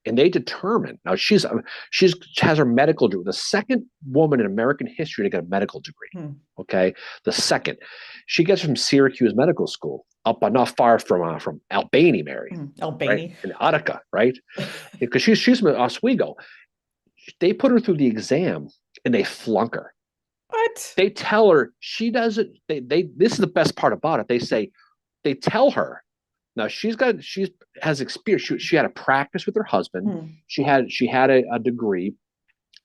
and they determine now she has her medical degree, the second woman in American history to get a medical degree. Hmm. Okay, the second. She gets from Syracuse Medical School, up not far from Albany, Mary, right, Albany. in Utica, right, because she's from Oswego. They put her through the exam and they flunk her. What? They tell her she doesn't. This is the best part about it. They tell her now she has experience. She had a practice with her husband. Hmm. She had a degree.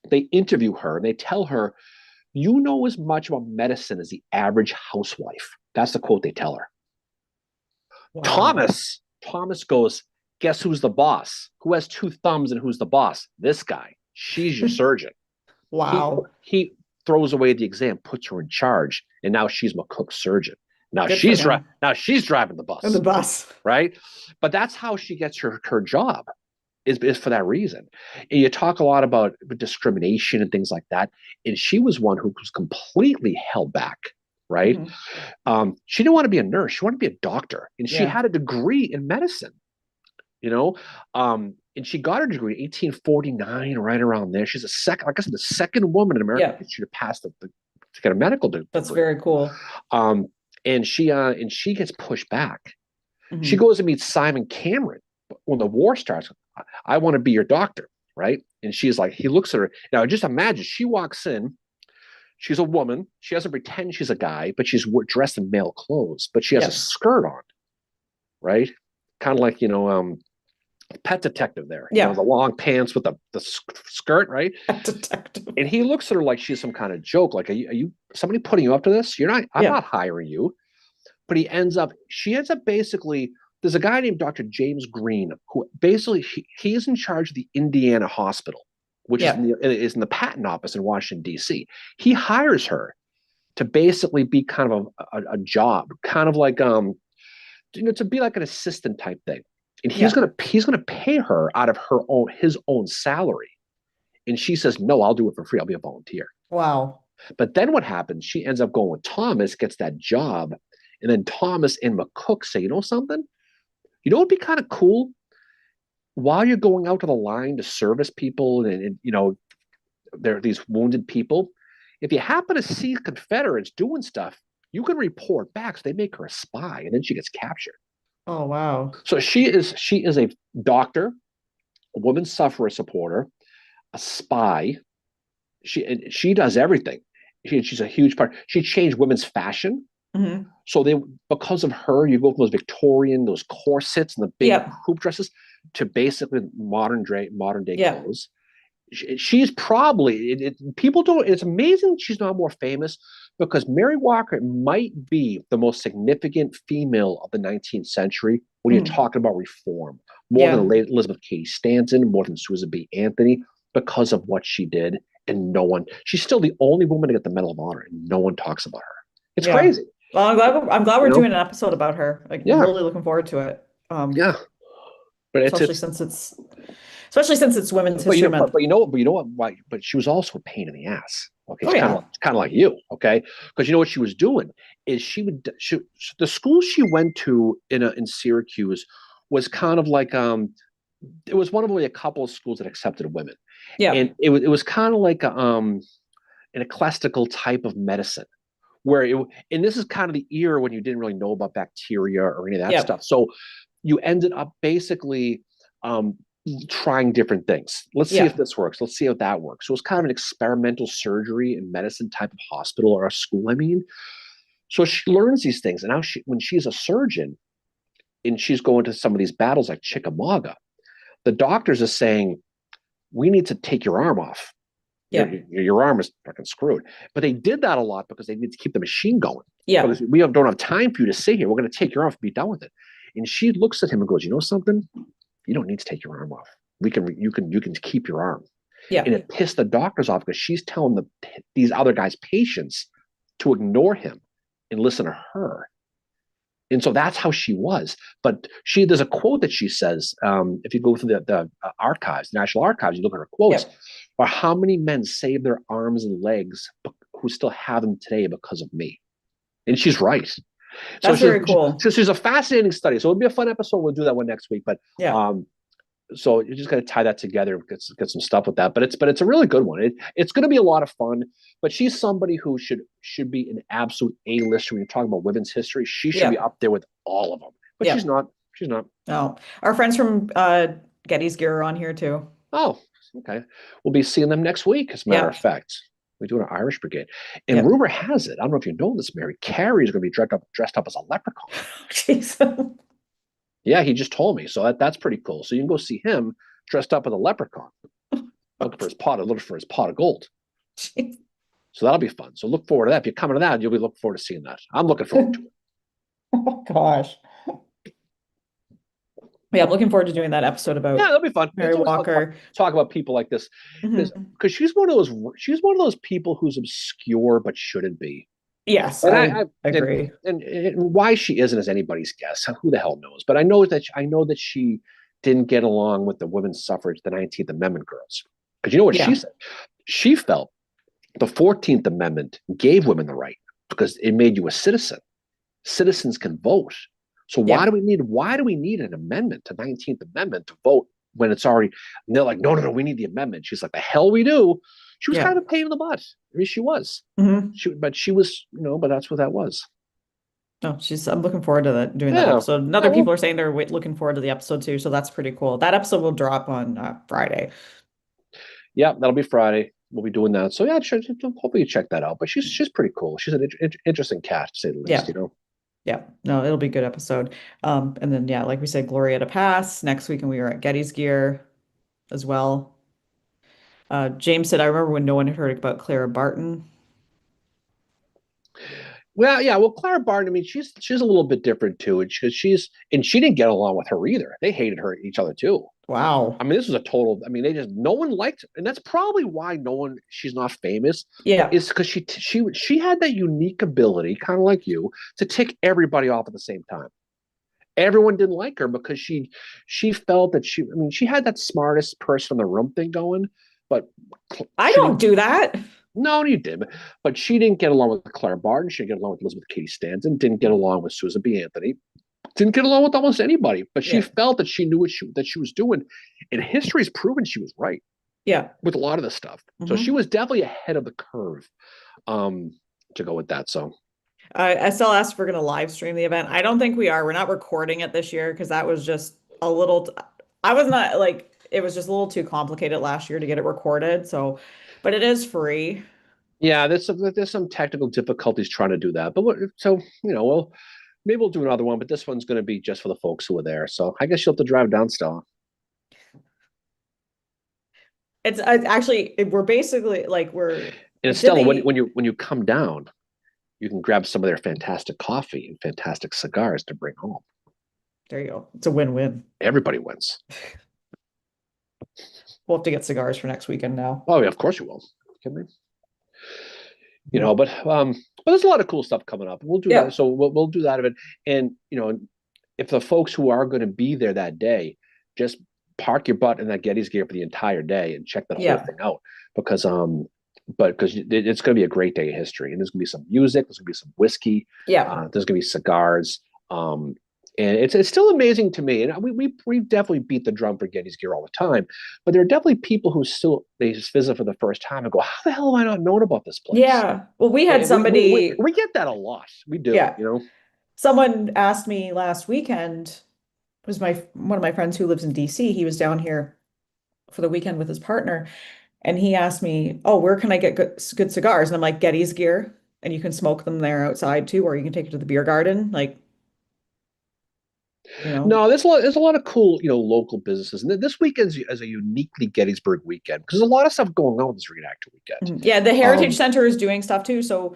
They interview her and they tell her, you know as much about medicine as the average housewife. That's the quote they tell her. Wow. Thomas goes, guess who's the boss? Who has two thumbs and who's the boss? This guy. She's your surgeon. He Wow. he throws away the exam, puts her in charge, and now she's McCook's surgeon. Good for him. Now she's driving the And the bus, bus. right? But that's how she gets her job is for that reason. And you talk a lot about discrimination and things like that. And she was one who was completely held back, right? Mhm. She didn't want to be a nurse. She wanted to be a doctor. And she Yeah. had a degree in medicine, you know? And she got her degree in 1849, right around there. She's like I said, the second woman in American Yeah. history to pass to get a medical degree. That's very cool. Um, and she gets pushed back. She Mhm. goes and meets Simon Cameron when the war starts. I want to be your doctor, right? And she's like, he looks at her. Now, just imagine she walks in. She's a woman. She doesn't pretend she's a guy, but she's dressed in male clothes, but she has a Yeah. skirt on, right? Kind of like, Pet Detective there, Yeah. the long pants with the skirt, right? Detective. And he looks at her like she's some kind of joke. Like, are you somebody putting you up to this? You're not, I'm Yeah. not hiring you. But she ends up basically, there's a guy named Dr. James Green who basically he is in charge of the Indiana hospital, which Yeah. is in the patent office in Washington, D.C. He hires her to basically be kind of a job, kind of like to be like an assistant type thing. And Yeah. he's gonna pay her out of his own salary. And she says, no, I'll do it for free. I'll be a volunteer. Wow. But then what happens? She ends up going with Thomas, gets that job, and then Thomas and McCook say, you know something? You know, it'd be kind of cool while you're going out to the line to service people and there are these wounded people. If you happen to see Confederates doing stuff, you can report back. So they make her a spy, and then she gets captured. Oh, wow. So she is a doctor, a woman suffrage supporter, a spy. She does everything. She's a huge part. She changed women's fashion. Mhm. So because of her, you go from those Victorian, those corsets and the big Yep. hoop dresses to basically modern day Yep. clothes. She's probably people don't. It's amazing she's not more famous because Mary Walker might be the most significant female of the 19th century when you're Mhm. talking about reform, more than Yeah. Elizabeth Cady Stanton, more than Susan B. Anthony, because of what she did. And she's still the only woman to get the Medal of Honor, and no one talks about her. It's Yeah. crazy, Well, I'm glad you we're know? doing an episode about her. Like, I'm Yeah, really looking forward to it. yeah. But Especially it's since it's Women's but History Month. you know what? Why? But she was also a pain in the ass. Okay, Oh it's yeah. kind of like you. Okay, because you know what she was doing is the school she went to in Syracuse was kind of like it was one of only a couple of schools that accepted women, Yeah. and it was kind of like an ecclesiastical type of medicine where and this is kind of the era when you didn't really know about bacteria or any of that Yeah. stuff. So you ended up basically um, trying different things. Let's see if Yeah. this works. Let's see if that works. So it's kind of an experimental surgery and medicine type of hospital or a school. I mean, so she learns these things, and now when she's a surgeon and she's going to some of these battles like Chickamauga, the doctors are saying, "We need to take your arm off. Yeah. Your arm is fucking screwed." But they did that a lot because they need to keep the machine going. Yeah. Because don't have time for you to sit here. We're going to take your arm and be done with it. And she looks at him and goes, "You know something? You don't need to take your arm off. You can keep your arm." Yeah. And it pissed the doctors off because she's telling these other guys' patients to ignore him and listen to her. And so that's how she was. But there's a quote that she says, if you go through the archives, National Archives, you look at her quotes, Yeah. or how many men saved their arms and legs who still have them today because of me. And she's right. That's very cool. She's a fascinating study. So it'll be a fun episode. We'll do that one next week. But Yeah. so you just got to tie that together, get some stuff with that. But it's a really good one. It's going to be a lot of fun. But she's somebody who should be an absolute A-lister when you're talking about women's history. She should be Yeah. up there with all of them. But Yeah. she's not. She's not. No. Our friends from Getty's Gear are on here too. Oh, okay. We'll be seeing them next week. As a matter Yeah. of fact, we're doing an Irish Brigade. And Yep. rumor has it, I don't know if you know this, Mary, Carrie is going to be dressed up as a leprechaun. Jeez. Yeah, he just told me. So that's pretty cool. So you can go see him dressed up as a leprechaun, looking for his pot of gold. Jeez. So that'll be fun. So look forward to that. If you're coming to that, you'll be looking forward to seeing that. I'm looking forward to it. Oh gosh. Yeah, I'm looking forward to doing that episode Yeah, about that'll be fun. Mary It's always fun Walker. talk about people like this Mhm. because she's one of those people who's obscure but shouldn't be. Yes, And I I and, agree. and why she isn't is anybody's guess. Who the hell knows? But I know that she didn't get along with the women's suffrage, the 19th Amendment girls. Because you know what she Yeah, said? She felt the 14th Amendment gave women the right because it made you a citizen. Citizens can vote. So why yeah. do we need an amendment to 19th Amendment to vote when it's already and they're like, no, no, no, we need the amendment. She's like, the hell we do. She was Yeah. kind of a pain in the butt. I mean, she was. Hmm. She was, but that's what that was. No, I'm looking forward to doing that Yeah. episode. And Yeah, other people well, are saying they're looking forward to the episode too, so that's pretty cool. That episode will drop on Friday. yeah, that'll be Friday. We'll be doing that. So yeah, hopefully you check that out. But she's pretty cool. She's an interesting cat, to say the least. Yeah. Yeah. No, it'll be a good episode. And then yeah, like we said, Glorieta Pass next week, and we were at Getty's Gear as well. James said, I remember when no one had heard about Clara Barton. Well, yeah. Well, Clara Barton. I mean, she's a little bit different too, and she didn't get along with her either. They hated each other too. I Wow. mean, this was a total. I mean, they just no one liked, and that's probably why no one. She's not famous, Yeah. is because she had that unique ability, kind of like you, to tick everybody off at the same time. Everyone didn't like her because she felt that I mean, she had that smartest person in the room thing going, but I she don't didn't. do that. No, you did, but she didn't get along with Claire Barton. She didn't get along with Elizabeth Cady Stanton. Didn't get along with Susan B. Anthony. Didn't get along with almost anybody. But she Yeah. felt that she knew that she was doing, and history's proven she was right Yeah. with a lot of this stuff. So she Hmm. was definitely ahead of the curve um, to go with that. So I still asked if we're going to live stream the event. I don't think we are. We're not recording it this year because that was just a little, I was not like, it was just a little too complicated last year to get it recorded. So, but it is free. yeah, there's some technical difficulties trying to do that. But so well, maybe we'll do another one. But this one's going to be just for the folks who are there. So I guess you'll have to drive down still. It's actually, we're basically like, And we did Stella, when the, when you when you come down, you can grab some of their fantastic coffee and fantastic cigars to bring home. there you go. It's a win-win. Everybody wins. We'll have to get cigars for next weekend now. Oh yeah, of course you will. Kidding me? Yeah. But there's a lot of cool stuff coming up. We'll do that. Yeah. So we'll do that of it. And if the folks who are going to be there that day, just park your butt in that Getty's gear for the entire day and check that whole Yeah. thing out because because it's going to be a great day of history and there's going to be some music, there's going to be some whiskey, Yeah. there's going to be cigars, and it's still amazing to me. And we definitely beat the drum for Getty's gear all the time, but there are definitely people who still they just visit for the first time and go, how the hell have I not known about this place? Yeah. Well, we had And somebody, we get that a lot. We do, yeah. Someone asked me last weekend, it was my one of my friends who lives in DC. He was down here for the weekend with his partner, and he asked me, "Oh, where can I get good cigars?" And I'm like, "Getty's Gear, and you can smoke them there outside too, or you can take it to the beer garden." Like, you know, No, there's a lot of cool, local businesses. And this weekend is a uniquely Gettysburg weekend because there's a lot of stuff going on this reenactor weekend. Mhm. Yeah, the Heritage Um, Center is doing stuff too, so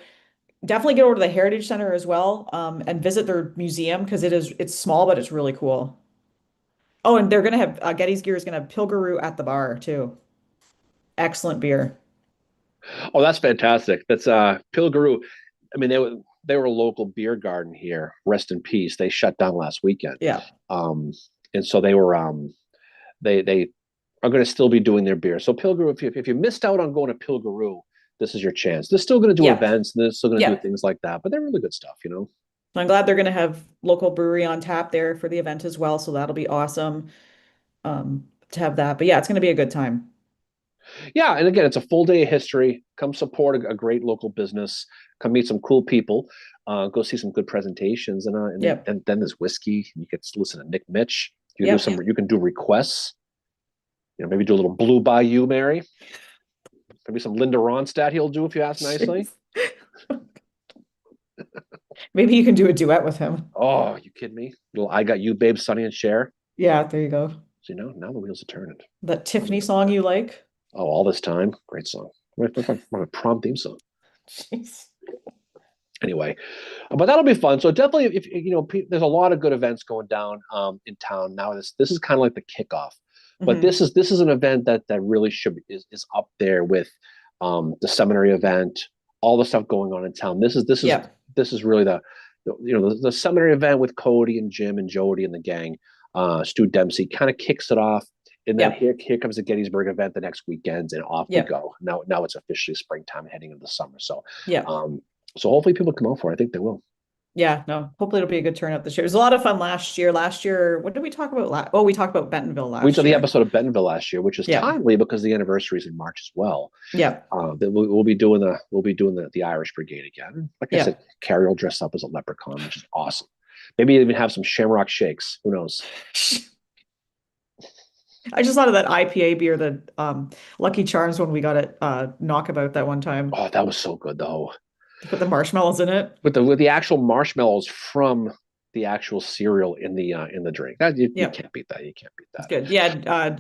definitely get over to the Heritage Center as well, and visit their museum because it's small, but it's really cool. Oh, and they're gonna have Getty's Gear is gonna have Pilgaroo at the bar too. Excellent beer. oh, that's fantastic. That's Pilgaroo. I mean, they were a local beer garden here. Rest in peace. They shut down last weekend. Yeah. Um, and so they are going to still be doing their beer. So Pilgaroo, if you missed out on going to Pilgaroo, this is your chance. They're still going to do Yeah. events and they're still going to do Yeah. things like that, but they're really good stuff. I'm glad they're going to have local brewery on tap there for the event as well. So that'll be awesome to have that. But yeah, it's going to be a good time. Yeah, and again, it's a full day of history. Come support a great local business. Come meet some cool people. Go see some good presentations, Yep. and then there's whiskey. You get to listen to Nick Mitch. You can do Yep. some. You can do requests. Maybe do a little Blue Bayou, Mary. Maybe some Linda Ronstadt. He'll do if you ask nicely. Maybe you can do a duet with him. Oh, you kidding me? Little I Got You, Babe, Sonny and Cher. Yeah, there you go. So now the wheels are turning. That Tiffany song you like. Oh, all this time, great song. My prom theme song. Jeez. Anyway, but that'll be fun. So definitely, if there's a lot of good events going down in town now. This is kind of like the kickoff, but Hmm. this is an event that really should be, is up there with the seminary event, all the stuff going on in town. Yeah. This is really the seminary event with Cody and Jim and Jody and the gang. Stu Dempsey kind of kicks it off. And then Yeah. here comes the Gettysburg event the next weekend, and off we Yeah. go. Now it's officially springtime, heading into the summer. Yeah. Um, so hopefully people come out for it. I think they will. Yeah, no, hopefully it'll be a good turnout this year. It was a lot of fun last year. Last year, what did we talk about? Oh, we talked about Bentonville We did last the year. episode of Bentonville last year, which is Yeah. timely because the anniversary is in March as well. Yeah. We'll be doing the Irish Brigade again. Like I Yeah. said, Carrie will dress up as a leprechaun, which is awesome. Maybe even have some Shamrock Shakes. Who knows? I just thought of that IPA beer, the Lucky Charms one we got at Knockabout that one time. Oh, that was so good though. To put the marshmallows in it. With the actual marshmallows from the actual cereal in the drink. You Yeah, can't beat that. You can't beat it's that. good. Yeah,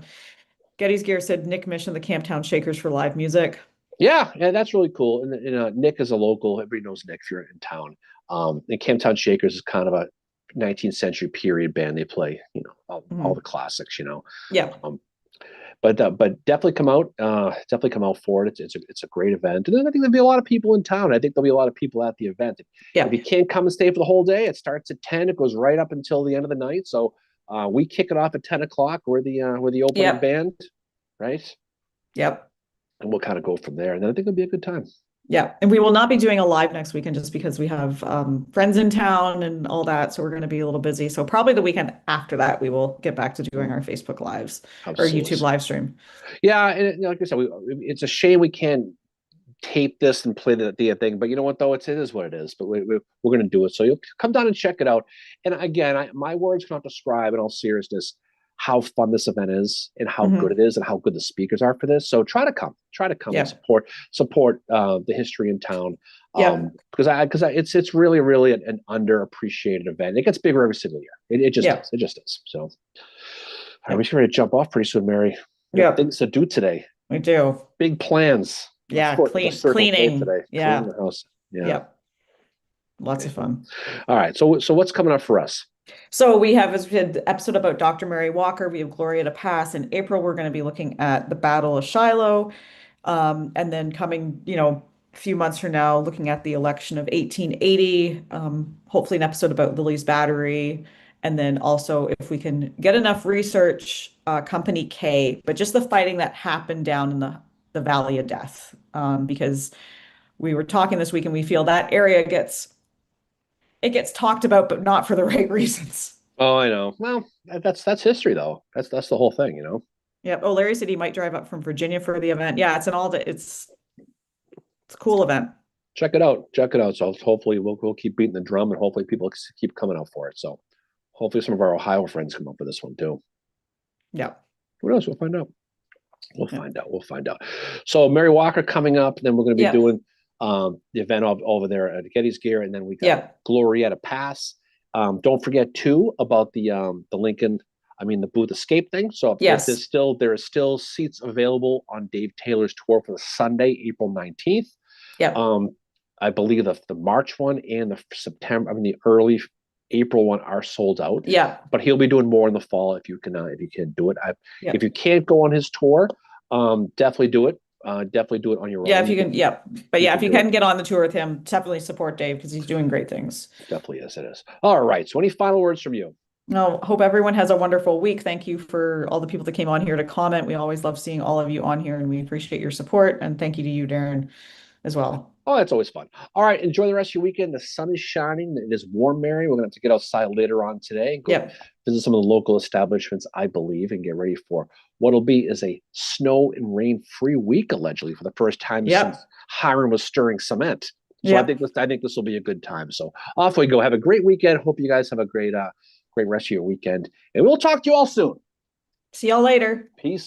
Getty's Gear said Nick Mission, the Camptown Shakers for live music. Yeah, that's really cool. And Nick is a local. Everybody knows Nick if you're in town. And Camptown Shakers is kind of a 19th century period band. They play, all the classics, Yeah. Um, but definitely come out. Definitely come out for it. It's a great event. And then I think there'll be a lot of people in town. I think there'll be a lot of people at the event. Yeah. If you can't come and stay for the whole day, it starts at 10. It goes right up until the end of the night. So we kick it off at 10 o'clock. We're the opening Yep. band, right? Yep. And we'll kind of go from there. And then I think it'll be a good time. Yeah. And we will not be doing a live next weekend just because we have friends in town and all that. So we're going to be a little busy. So probably the weekend after that, we will get back to doing our Facebook lives or Absolutely. YouTube live stream. Yeah, and like I said, it's a shame we can't tape this and play the thing, but you know what though, it is what it is. But we're going to do it, so you'll come down and check it out. And again, my words cannot describe in all seriousness how fun this event is and how good it is and how good the speakers are for this. So try to come Yeah. and support the history in town. Yeah. Because it's really really an underappreciated event. It gets bigger every single year. It just does. It just does. So all right, we're ready to jump off pretty soon, Mary. Yeah. Things to do today. We do. Big plans. Yeah, Cleaning today. Yeah. Cleaning the house. Yeah. Yep. Lots of fun. All right. So what's coming up for us? So we have, as we had the episode about Dr. Mary Walker, we have Gloria to Pass. In April, we're going to be looking at the Battle of Shiloh. And then coming, a few months from now, looking at the election of 1880, hopefully an episode about Lily's Battery. And then also, if we can get enough research, Company K, but just the fighting that happened down in the Valley of Death. Because we were talking this week and we feel that area gets talked about, but not for the right reasons. Oh, I know. Well, that's history though. That's the whole thing, Yep. Oh, Larry said he might drive up from Virginia for the event. Yeah, it's a cool event. Check it out. So hopefully we'll keep beating the drum and hopefully people keep coming out for it. So hopefully some of our Ohio friends come up for this one too. Yeah. Who knows? We'll find out. We'll find out. So Mary Walker coming up, then we're going to be doing the event over there at Getty's Gear, and then we got Gloria to Pass. Don't forget too about the Lincoln, the Booth Escape thing. So if there is still seats available on Dave Taylor's tour for the Sunday, April 19th. Yeah. I believe the March one and the early April one are sold out. Yeah. But he'll be doing more in the fall if you can do it. If you can't go on his tour, definitely do it. Definitely do it on your own. Yeah, if you can, But if you can get on the tour with him, definitely support Dave because he's doing great things. Definitely is. It is. All right. So any final words from you? No, hope everyone has a wonderful week. Thank you for all the people that came on here to comment. We always love seeing all of you on here and we appreciate your support. And thank you to you, Darren, as well. Oh, that's always fun. All right. Enjoy the rest of your weekend. The sun is shining. It is warm, Mary. We're going to have to get outside later on today and go visit some of the local establishments, I believe, and get ready for what'll be is a snow and rain free week, allegedly, for the first time since Hiram was stirring cement. So I think this will be a good time. So off we go. Have a great weekend. Hope you guys have a great rest of your weekend. And we'll talk to you all soon. See y'all later. Peace.